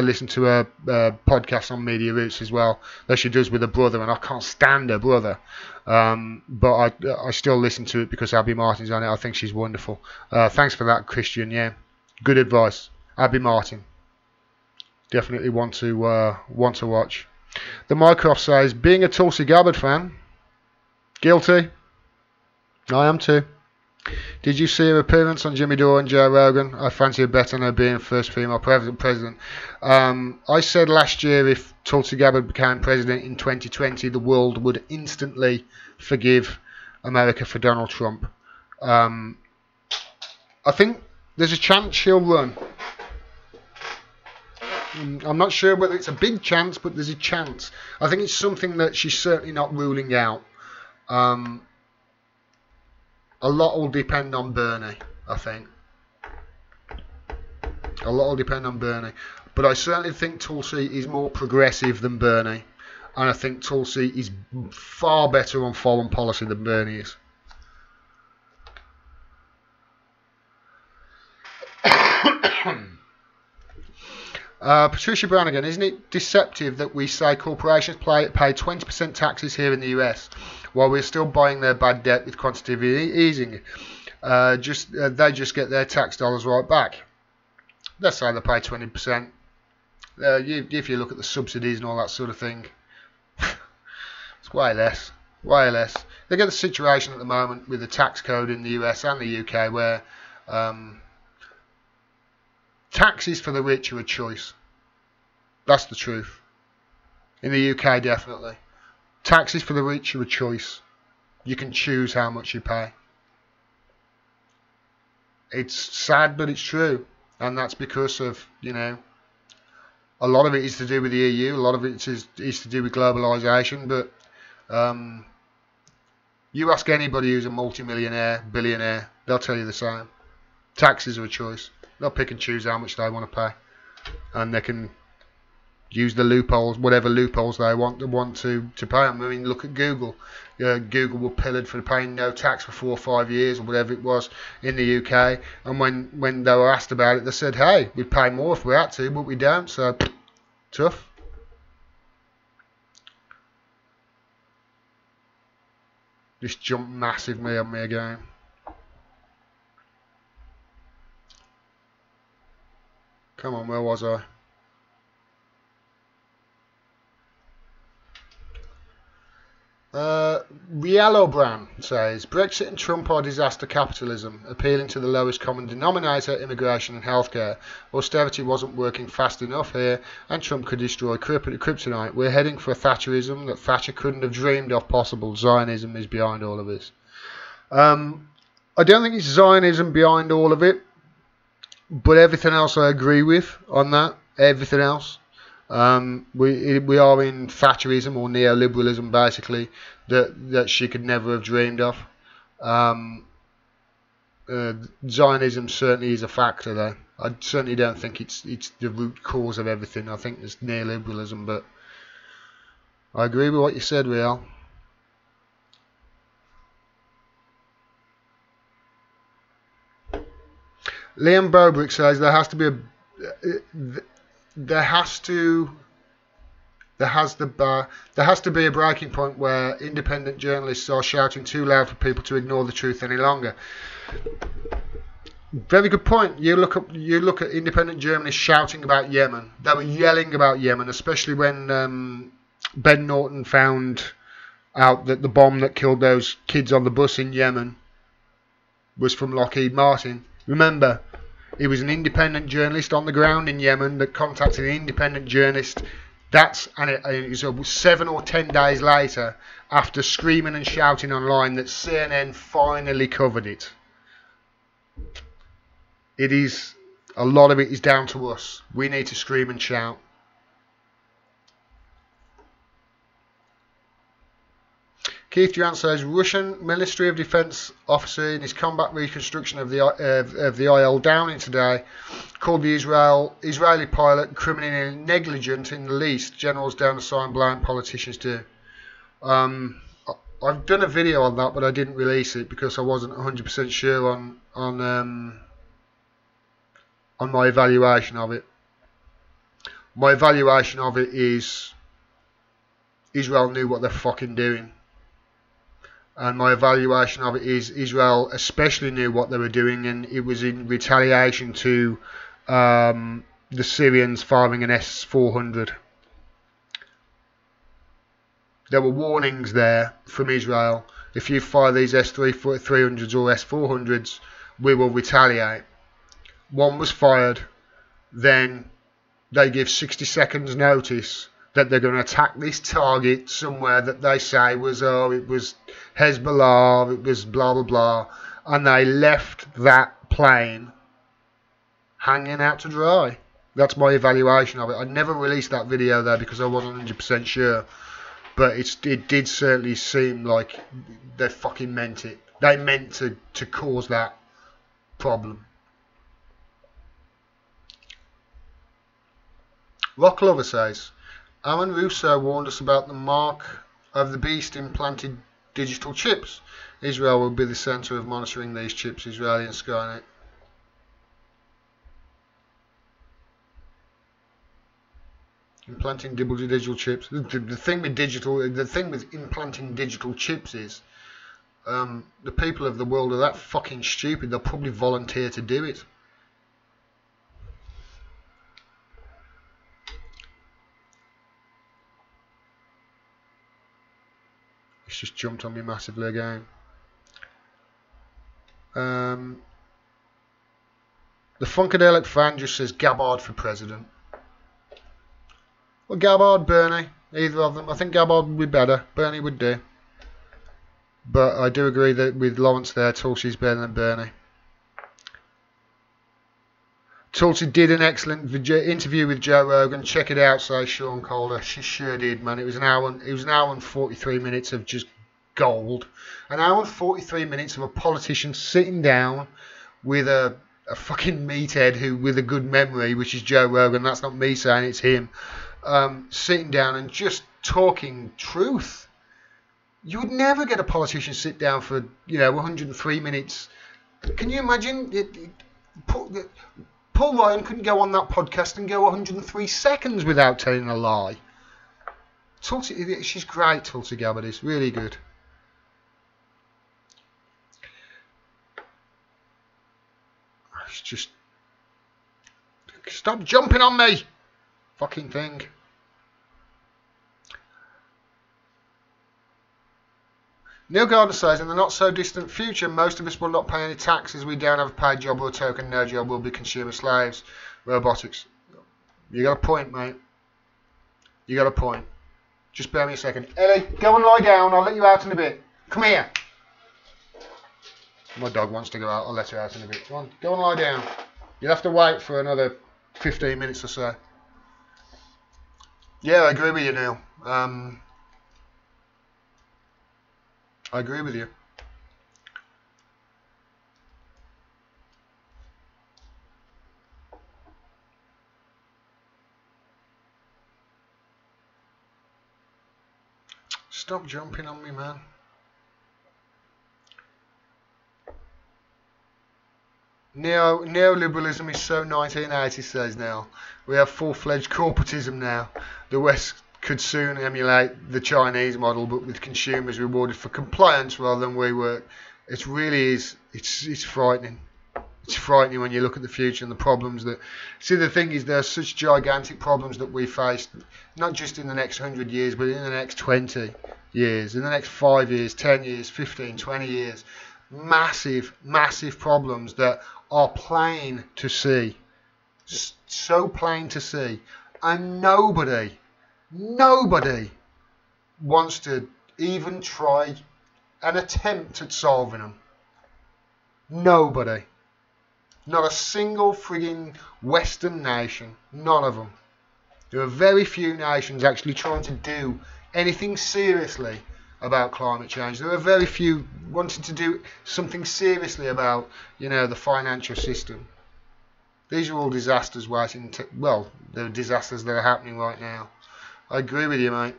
listen to a podcast on Media Roots as well that she does with her brother, and I can't stand her brother. But I still listen to it because Abby Martin's on it. I think she's wonderful. Thanks for that, Christian. Yeah, good advice, Abby Martin. Definitely want to watch. The Mycroft says, being a Tulsi Gabbard fan, guilty. I am too. Did you see her appearance on Jimmy Dore and Joe Rogan? I fancy her better than her being first female president. I said last year if Tulsi Gabbard became president in 2020, the world would instantly forgive America for Donald Trump. I think there's a chance she'll run. I'm not sure whether it's a big chance, but there's a chance. I think it's something that she's certainly not ruling out. A lot will depend on Bernie, I think. A lot will depend on Bernie. But I certainly think Tulsi is more progressive than Bernie. And I think Tulsi is far better on foreign policy than Bernie is. Patricia Brown again. Isn't it deceptive that we say corporations pay 20% taxes here in the US while we're still buying their bad debt with quantitative easing? They just get their tax dollars right back. Let's say they pay 20%. If you look at the subsidies and all that sort of thing, it's way less. Way less. They get the situation at the moment with the tax code in the US and the UK where taxes for the rich are a choice. That's the truth. In the UK, definitely. Taxes for the rich are a choice. You can choose how much you pay. It's sad, but it's true. And that's because of, a lot of it is to do with the EU. A lot of it is to do with globalisation. But you ask anybody who's a multi-millionaire, billionaire, they'll tell you the same. Taxes are a choice. They'll pick and choose how much they want to pay, and they can use the loopholes, whatever loopholes they want to pay. I mean, look at Google. Google were pillared for paying no tax for 4 or 5 years or whatever it was in the UK, and when they were asked about it, they said, "Hey, we'd pay more if we had to, but we don't." So tough. Just jumped massively on me again. Come on, where was I? Riello Bram says, Brexit and Trump are disaster capitalism, appealing to the lowest common denominator, immigration and healthcare. Austerity wasn't working fast enough here, and Trump could destroy kryptonite. We're heading for a Thatcherism that Thatcher couldn't have dreamed of possible. Zionism is behind all of this. I don't think it's Zionism behind all of it, but everything else I agree with on that. Everything else. We are in Thatcherism or neoliberalism, basically, that she could never have dreamed of. Zionism certainly is a factor, though. I certainly don't think it's the root cause of everything. I think it's neoliberalism, but I agree with what you said, Real. Liam Bobrick says there has to be a breaking point where independent journalists are shouting too loud for people to ignore the truth any longer. Very good point. You look at independent journalists shouting about Yemen. They were yelling about Yemen, especially when Ben Norton found out that the bomb that killed those kids on the bus in Yemen was from Lockheed Martin. Remember, he was an independent journalist on the ground in Yemen that contacted an independent journalist. It was 7 or 10 days later, after screaming and shouting online, that CNN finally covered it. A lot of it is down to us. We need to scream and shout. Keith Durant says Russian Ministry of Defence officer in his combat reconstruction of the IL Downing today called the Israeli pilot criminally negligent in the least. Generals don't assign blame, politicians do. I've done a video on that, but I didn't release it because I wasn't 100% sure on my evaluation of it. My evaluation of it is Israel knew what they're fucking doing. And my evaluation of it is Israel especially knew what they were doing, and it was in retaliation to the Syrians firing an S-400. There were warnings there from Israel. If you fire these S-300s or S-400s, we will retaliate. One was fired. Then they give 60 seconds notice that they're going to attack this target somewhere that they say was, it was Hezbollah, it was blah, blah, blah. And they left that plane hanging out to dry. That's my evaluation of it. I never released that video there because I wasn't 100% sure. But it did certainly seem like they fucking meant it. They meant to cause that problem. Rock Lover says, Alan Russo warned us about the mark of the beast implanted digital chips. Israel will be the centre of monitoring these chips, Israeli and Skynet. Implanting digital chips. The thing with implanting digital chips is the people of the world are that fucking stupid. They'll probably volunteer to do it. It's just jumped on me massively again. The Funkadelic fan just says Gabbard for president. Well, Gabbard, Bernie, either of them. I think Gabbard would be better. Bernie would do. But I do agree that with Lawrence there, Tulsi's better than Bernie. Tulsi did an excellent interview with Joe Rogan. Check it out, says Sean Calder. She sure did, man. It was an hour and 43 minutes of just gold. An hour and 43 minutes of a politician sitting down with a fucking meathead who with a good memory, which is Joe Rogan. That's not me saying, it's him. Sitting down and just talking truth. You would never get a politician sit down for 103 minutes. Can you imagine? Paul Ryan couldn't go on that podcast and go 103 seconds without telling a lie. Tulsi, she's great, Tulsi Gabbard is really good. It's just stop jumping on me, fucking thing. Neil Gardner says, in the not so distant future, most of us will not pay any taxes. We don't have a paid job or a token. No job will be consumer slaves. Robotics. You got a point, mate. You got a point. Just bear me a second. Ellie, go and lie down. I'll let you out in a bit. Come here. My dog wants to go out. I'll let her out in a bit. Come on, go and lie down. You'll have to wait for another 15 minutes or so. Yeah, I agree with you, Neil. I agree with you. Stop jumping on me, man. Neoliberalism is so 1980, says Neil. We have full-fledged corporatism now. The West could soon emulate the Chinese model, but with consumers rewarded for compliance rather than we work. It really is. It's frightening. It's frightening when you look at the future and the problems that. See, the thing is, there are such gigantic problems that we face, not just in the next 100 years, but in the next 20 years, in the next 5 years, 10 years, 15, 20 years. Massive, massive problems that are plain to see. So plain to see. And nobody wants to even try an attempt at solving them. Nobody. Not a single frigging Western nation. None of them. There are very few nations actually trying to do anything seriously about climate change. There are very few wanting to do something seriously about, the financial system. These are all disasters waiting to, well, they're disasters that are happening right now. I agree with you, mate.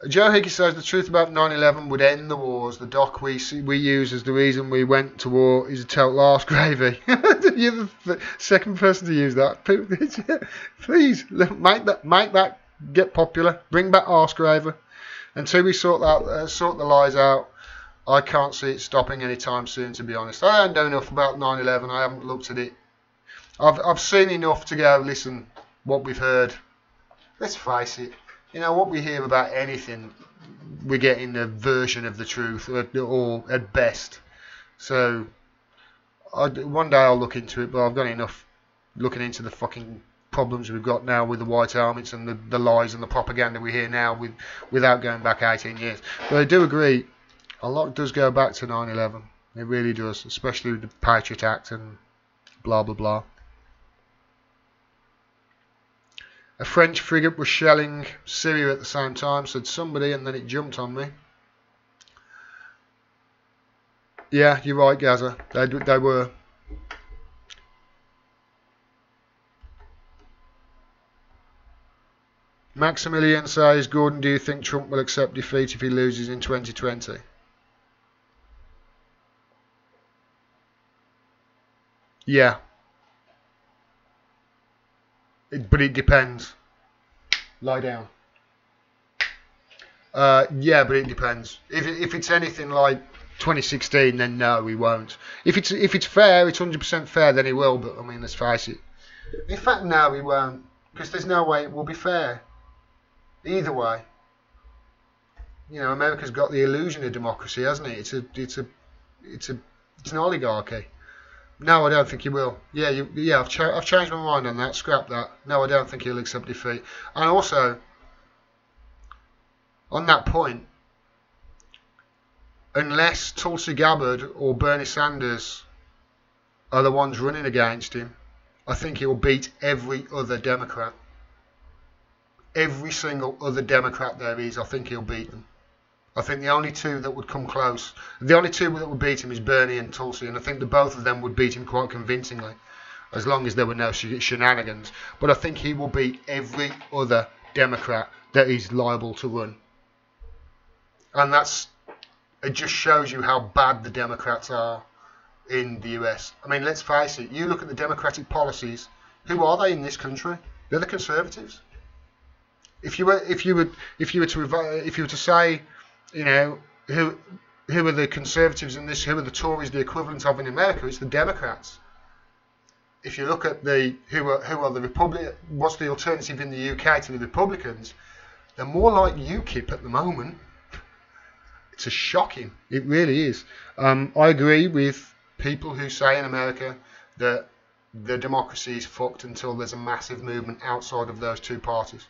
Joe Hickey says the truth about 9/11 would end the wars. The doc we use as the reason we went to war is a total arse gravy. You're the second person to use that. Please make that get popular. Bring back arse gravy. Until we sort the lies out, I can't see it stopping anytime soon. To be honest, I don't know enough about 9/11. I haven't looked at it. I've seen enough to go. Listen, what we've heard. Let's face it. What we hear about anything, we're getting a version of the truth, or at best. So, one day I'll look into it, but I've got enough looking into the fucking problems we've got now with the white helmets and the lies and the propaganda we hear now without going back 18 years. But I do agree, a lot does go back to 9/11. It really does, especially with the Patriot Act and blah, blah, blah. A French frigate was shelling Syria at the same time, said somebody, and then it jumped on me. Yeah, you're right, Gaza. They were. Maximilian says, Gordon, do you think Trump will accept defeat if he loses in 2020? Yeah. But it depends. Lie down. Yeah, but it depends. If it's anything like 2016, then no, he won't. If it's fair, it's 100% fair, then he will. But I mean, let's face it. In fact, no, he won't, because there's no way it will be fair. Either way. America's got the illusion of democracy, hasn't it? It's an oligarchy. No, I don't think he will. Yeah, I've changed my mind on that. Scrap that. No, I don't think he'll accept defeat. And also, on that point, unless Tulsi Gabbard or Bernie Sanders are the ones running against him, I think he'll beat every other Democrat. Every single other Democrat there is, I think he'll beat them. I think the only two that would come close, the only two that would beat him is Bernie and Tulsi, and I think the both of them would beat him quite convincingly, as long as there were no shenanigans. But I think he will beat every other Democrat that is liable to run. And it just shows you how bad the Democrats are in the US. I mean, let's face it, you look at the Democratic policies, who are they in this country? They're the Conservatives. If you were to say, who are the Conservatives in this, who are the Tories the equivalent of in America, it's the Democrats. If you look at who are the Republic, what's the alternative in the UK to the Republicans, they're more like UKIP at the moment. It's shocking. It really is. I agree with people who say in America that the democracy is fucked until there's a massive movement outside of those two parties.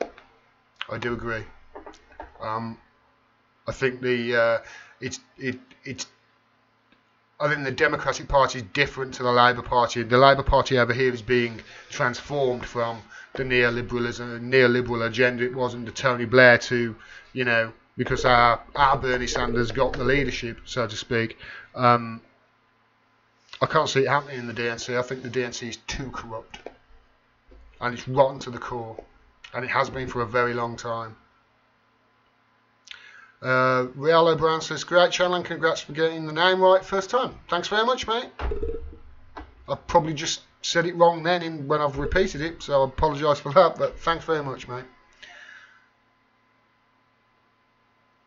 I do agree. I think I think the Democratic Party is different to the Labour Party. The Labour Party over here is being transformed from the neoliberal agenda it was under Tony Blair to, you know, because our Bernie Sanders got the leadership, so to speak. I can't see it happening in the DNC. I think the DNC is too corrupt. And it's rotten to the core. And it has been for a very long time. Real O'Brien says, great channel and congrats for getting the name right first time. Thanks very much, mate. I probably just said it wrong then when I've repeated it, so I apologise for that, but thanks very much, mate.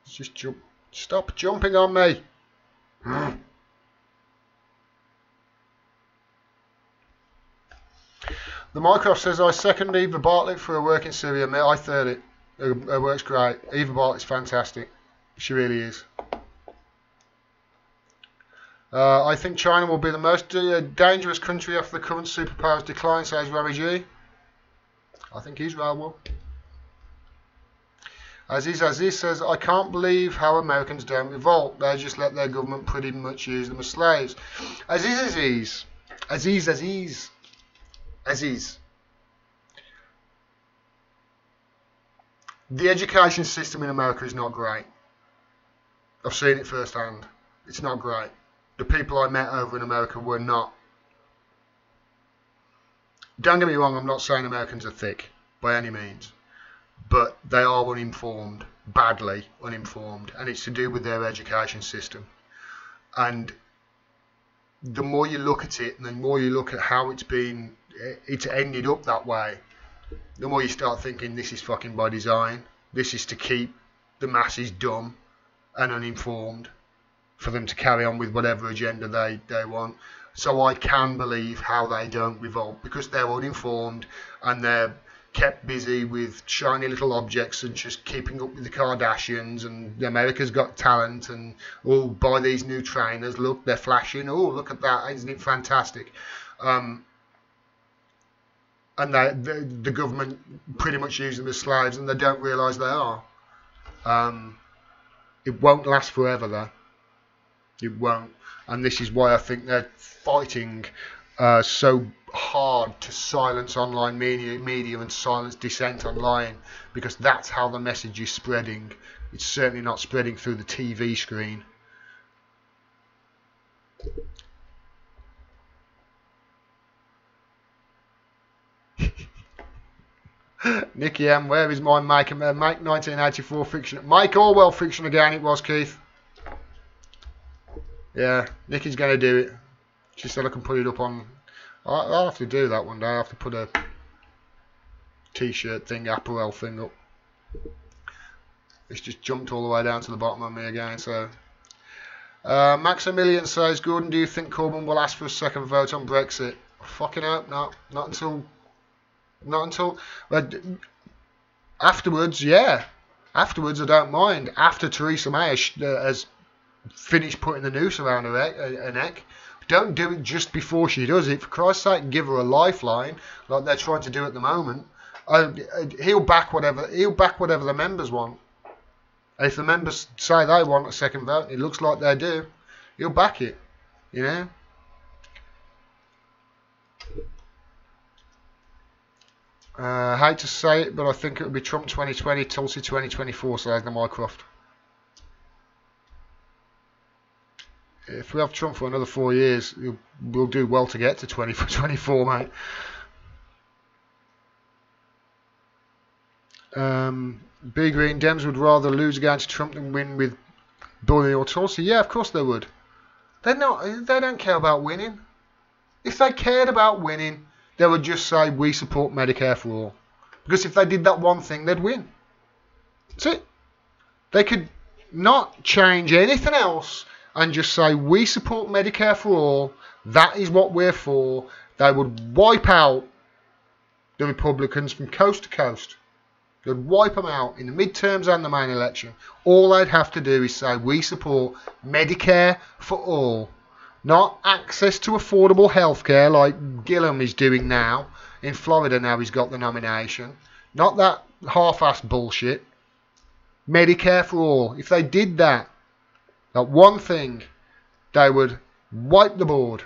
Just jump. Stop jumping on me. The Mycroft says, I second Eva Bartlett for her work in Syria. Mate, I third it. Her work's great. Eva Bartlett's fantastic. She really is. I think China will be the most dangerous country after the current superpower's decline, says Rami G. I think he's right, well. Aziz says, I can't believe how Americans don't revolt. They just let their government pretty much use them as slaves. Aziz. The education system in America is not great. I've seen it firsthand. It's not great. The people I met over in America were not. Don't get me wrong, I'm not saying Americans are thick, by any means. But they are uninformed, badly uninformed, and it's to do with their education system. And the more you look at it, and the more you look at how it's ended up that way, the more you start thinking this is fucking by design. This is to keep the masses dumb and uninformed for them to carry on with whatever agenda they want. So I can believe how they don't revolt, because they're uninformed and they're kept busy with shiny little objects and just keeping up with the Kardashians and America's Got Talent and, oh, buy these new trainers, look, they're flashing, oh, look at that, isn't it fantastic? And the government pretty much use them as slaves, and they don't realise they are. It won't last forever, though. It won't. And this is why I think they're fighting so hard to silence online media and silence dissent online, because that's how the message is spreading. It's certainly not spreading through the TV screen. Nicky M, where is my Mike 1984 fiction? Mike Orwell fiction again, it was, Keith. Yeah, Nicky's going to do it. She said I can put it up on... I'll have to do that one day. I'll have to put a t-shirt thing, apparel thing up. It's just jumped all the way down to the bottom of me again, so... Maximilian says, Gordon, do you think Corbyn will ask for a second vote on Brexit? I fucking hope not. Not until... afterwards, yeah. Afterwards, I don't mind. After Theresa May has finished putting the noose around her neck. Don't do it just before she does it. For Christ's sake, give her a lifeline, like they're trying to do at the moment. He'll back whatever the members want. If the members say they want a second vote, it looks like they do, he'll back it. You know. I hate to say it, but I think it will be Trump 2020, Tulsi 2024, says the Mycroft. If we have Trump for another 4 years, we'll do well to get to 2024, mate. B Green, Dems would rather lose against Trump than win with Bernie or Tulsi. Yeah, of course they would. They don't care about winning. If they cared about winning, they would just say, we support Medicare for all. Because if they did that one thing, they'd win. That's it. They could not change anything else and just say, we support Medicare for all. That is what we're for. They would wipe out the Republicans from coast to coast. They'd wipe them out in the midterms and the main election. All they'd have to do is say, we support Medicare for all. Not access to affordable healthcare like Gillum is doing now. In Florida now he's got the nomination. Not that half-assed bullshit. Medicare for all. If they did that one thing, they would wipe the board.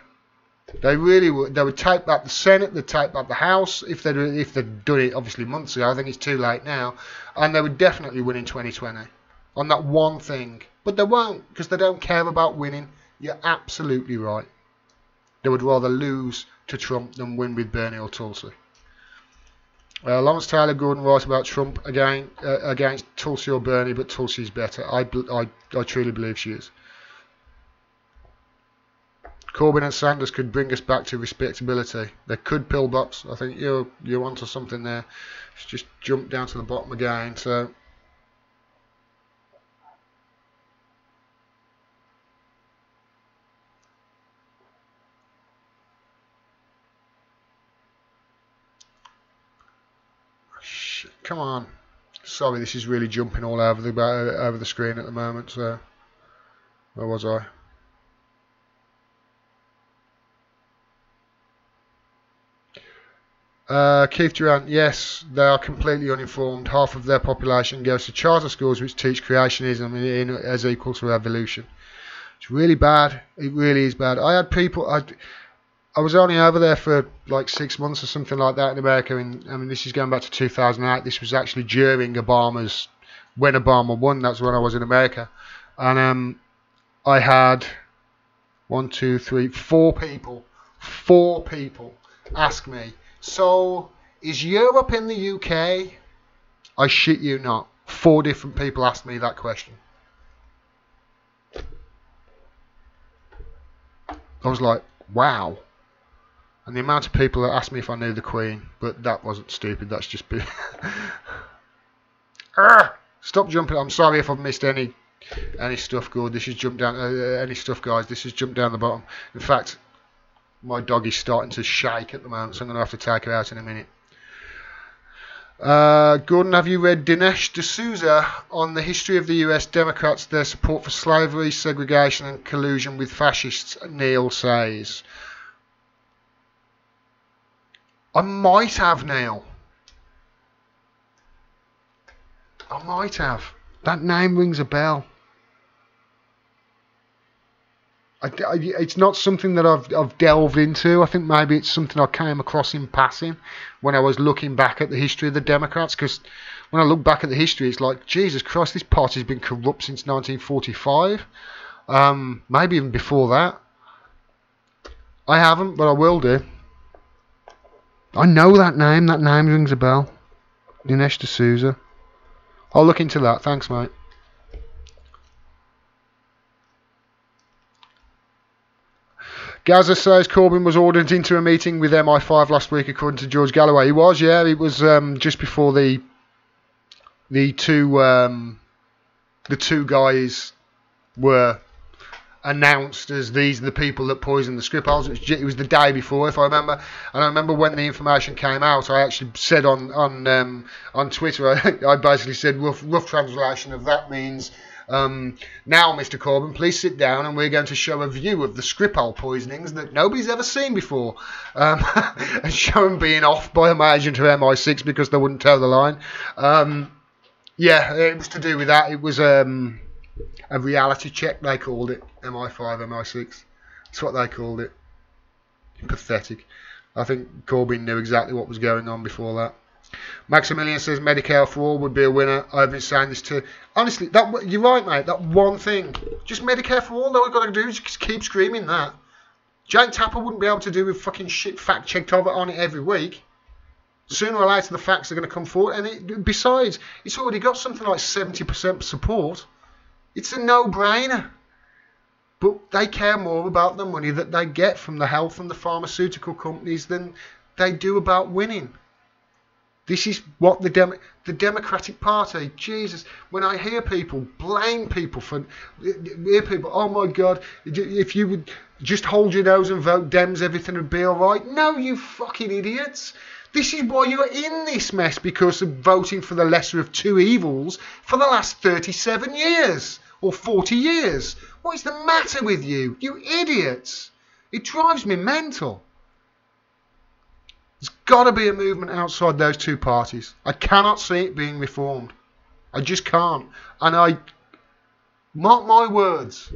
They really would. They would take back the Senate. They'd take back the House if they'd done it obviously months ago. I think it's too late now, and they would definitely win in 2020 on that one thing. But they won't because they don't care about winning. You're absolutely right. They would rather lose to Trump than win with Bernie or Tulsi. Lawrence Taylor Gordon writes about Trump again against Tulsi or Bernie, but Tulsi's better. I truly believe she is. Corbyn and Sanders could bring us back to respectability. They could, pillbox. I think you're onto something there. Let's just jump down to the bottom again. So. Come on. Sorry, this is really jumping all over the screen at the moment. So, where was I? Keith Durant, yes, they are completely uninformed. Half of their population goes to charter schools which teach creationism as equal to evolution. It's really bad. It really is bad. I had people. I was only over there for like 6 months or something like that in America. And I mean, this is going back to 2008. This was actually during when Obama won. That's when I was in America. And I had 4 people ask me, so is Europe in the UK? I shit you not. 4 different people asked me that question. I was like, wow. And the amount of people that asked me if I knew the Queen, but that wasn't stupid, that's just... Stop jumping. I'm sorry if I've missed any stuff, good. This has jumped down... any stuff, guys. This has jumped down the bottom. In fact, my dog is starting to shake at the moment, so I'm going to have to take her out in a minute. Gordon, have you read Dinesh D'Souza on the history of the US Democrats, their support for slavery, segregation and collusion with fascists, Neil says. I might have, Neil. I might have. That name rings a bell. It's not something that I've delved into. I think maybe it's something I came across in passing when I was looking back at the history of the Democrats. Because when I look back at the history, it's like, Jesus Christ, this party's been corrupt since 1945. Maybe even before that. I haven't, but I will do. I know that name. That name rings a bell. Dinesh D'Souza. I'll look into that. Thanks, mate. Gaza says Corbyn was ordered into a meeting with MI5 last week, according to George Galloway. He was, yeah. It was just before the two guys were announced as these are the people that poisoned the Skripals. It was the day before, if I remember. And I remember when the information came out, I actually said on Twitter, I basically said rough translation of that means, now Mr. Corbyn, please sit down and we're going to show a view of the Skripal poisonings that nobody's ever seen before. And show them being off by a agent of MI6 because they wouldn't toe the line. Yeah, it was to do with that. It was a reality check, they called it. MI5, MI6. That's what they called it. Pathetic. I think Corbyn knew exactly what was going on before that. Maximilian says Medicare for all would be a winner. I've been saying this too. Honestly, you're right, mate. That one thing. Just Medicare for all. All we've got to do is just keep screaming that. Jane Tapper wouldn't be able to do with fucking shit fact checked over on it every week. Sooner or later the facts are going to come forward. And besides, it's already got something like 70% support. It's a no-brainer. But they care more about the money that they get from the health and the pharmaceutical companies than they do about winning. This is what the Democratic Party, Jesus, when I hear people blame people oh my God, if you would just hold your nose and vote Dems, everything would be all right. No, you fucking idiots. This is why you're in this mess, because of voting for the lesser of two evils for the last 37 years or 40 years. What is the matter with you? You idiots. It drives me mental. There's got to be a movement outside those two parties. I cannot see it being reformed. I just can't. And I mark my words.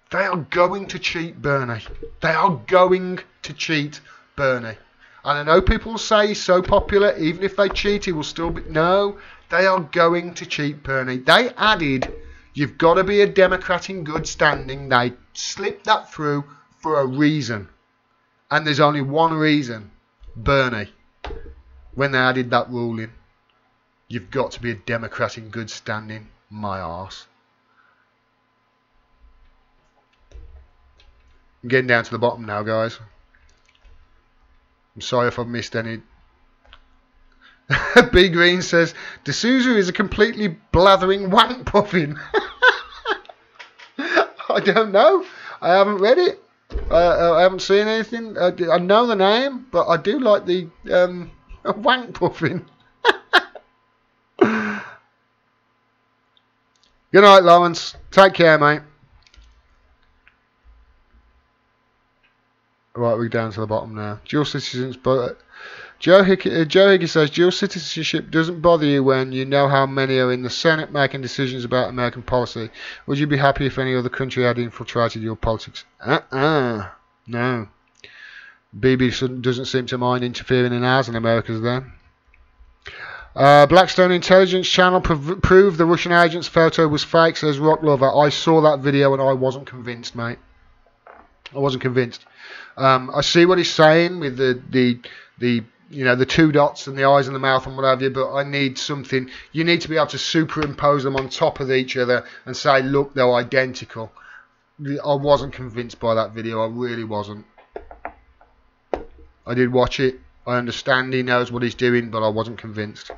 They are going to cheat Bernie. They are going to cheat Bernie. And I know people say he's so popular, even if they cheat, he will still be... No, they are going to cheat Bernie. They added, you've got to be a Democrat in good standing. They slipped that through for a reason. And there's only one reason. Bernie. When they added that ruling, you've got to be a Democrat in good standing. My arse. I'm getting down to the bottom now, guys. I'm sorry if I've missed any. B Green says, D'Souza is a completely blathering wank puffin. I don't know. I haven't read it. I haven't seen anything. I know the name, but I do like the wank puffin. Good night, Lawrence. Take care, mate. Right, we're down to the bottom now. Dual citizens, but Joe Hickey says dual citizenship doesn't bother you when you know how many are in the Senate making decisions about American policy. Would you be happy if any other country had infiltrated your politics? No. BB doesn't seem to mind interfering in ours, and America's there. Blackstone Intelligence Channel proved the Russian agent's photo was fake, says Rock Lover. I saw that video and I wasn't convinced, mate. I wasn't convinced. I see what he's saying with the the two dots and the eyes and the mouth and what have you, but I need something. You need to be able to superimpose them on top of each other and say, look, they're identical. I wasn't convinced by that video. I really wasn't. I did watch it. I understand he knows what he's doing, but I wasn't convinced.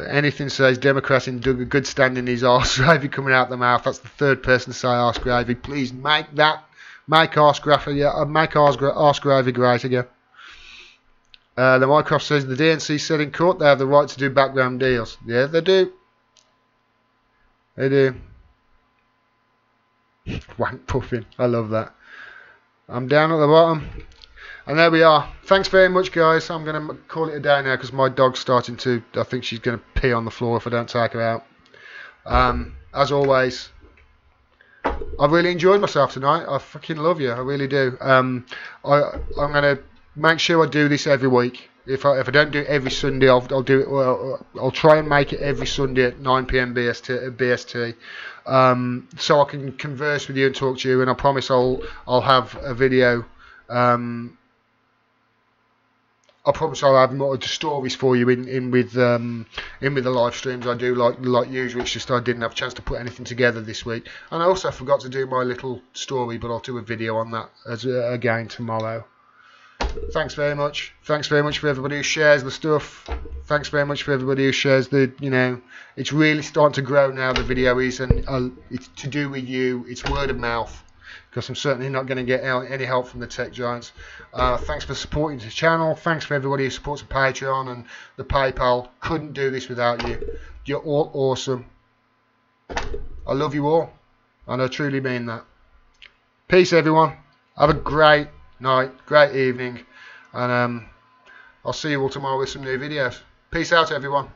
Anything says Democrat in good standing is arse gravy coming out the mouth. That's the third person to say arse gravy. Please make arse gravy great again. The Mycroft says the DNC said in court they have the right to do background deals. Yeah, they do. They do. Wank puffing. I love that. I'm down at the bottom. And there we are. Thanks very much, guys. I'm going to call it a day now because my dog's starting to... I think she's going to pee on the floor if I don't take her out. As always, I've really enjoyed myself tonight. I fucking love you. I really do. I'm going to make sure I do this every week. If I don't do it every Sunday, I'll do it. Well, I'll try and make it every Sunday at 9 PM BST. So I can converse with you and talk to you. And I promise I'll have a video. I promise I'll have more stories for you in with the live streams I do like usual. It's just I didn't have a chance to put anything together this week, and I also forgot to do my little story, but I'll do a video on that again tomorrow. Thanks very much. Thanks very much for everybody who shares the stuff. Thanks very much for everybody who shares the. It's really starting to grow now. The video is, and it's to do with you. It's word of mouth. Because I'm certainly not going to get any help from the tech giants. Thanks for supporting the channel. Thanks for everybody who supports the Patreon and the PayPal. Couldn't do this without you. You're all awesome. I love you all. And I truly mean that. Peace, everyone. Have a great night, great evening. And I'll see you all tomorrow with some new videos. Peace out, everyone.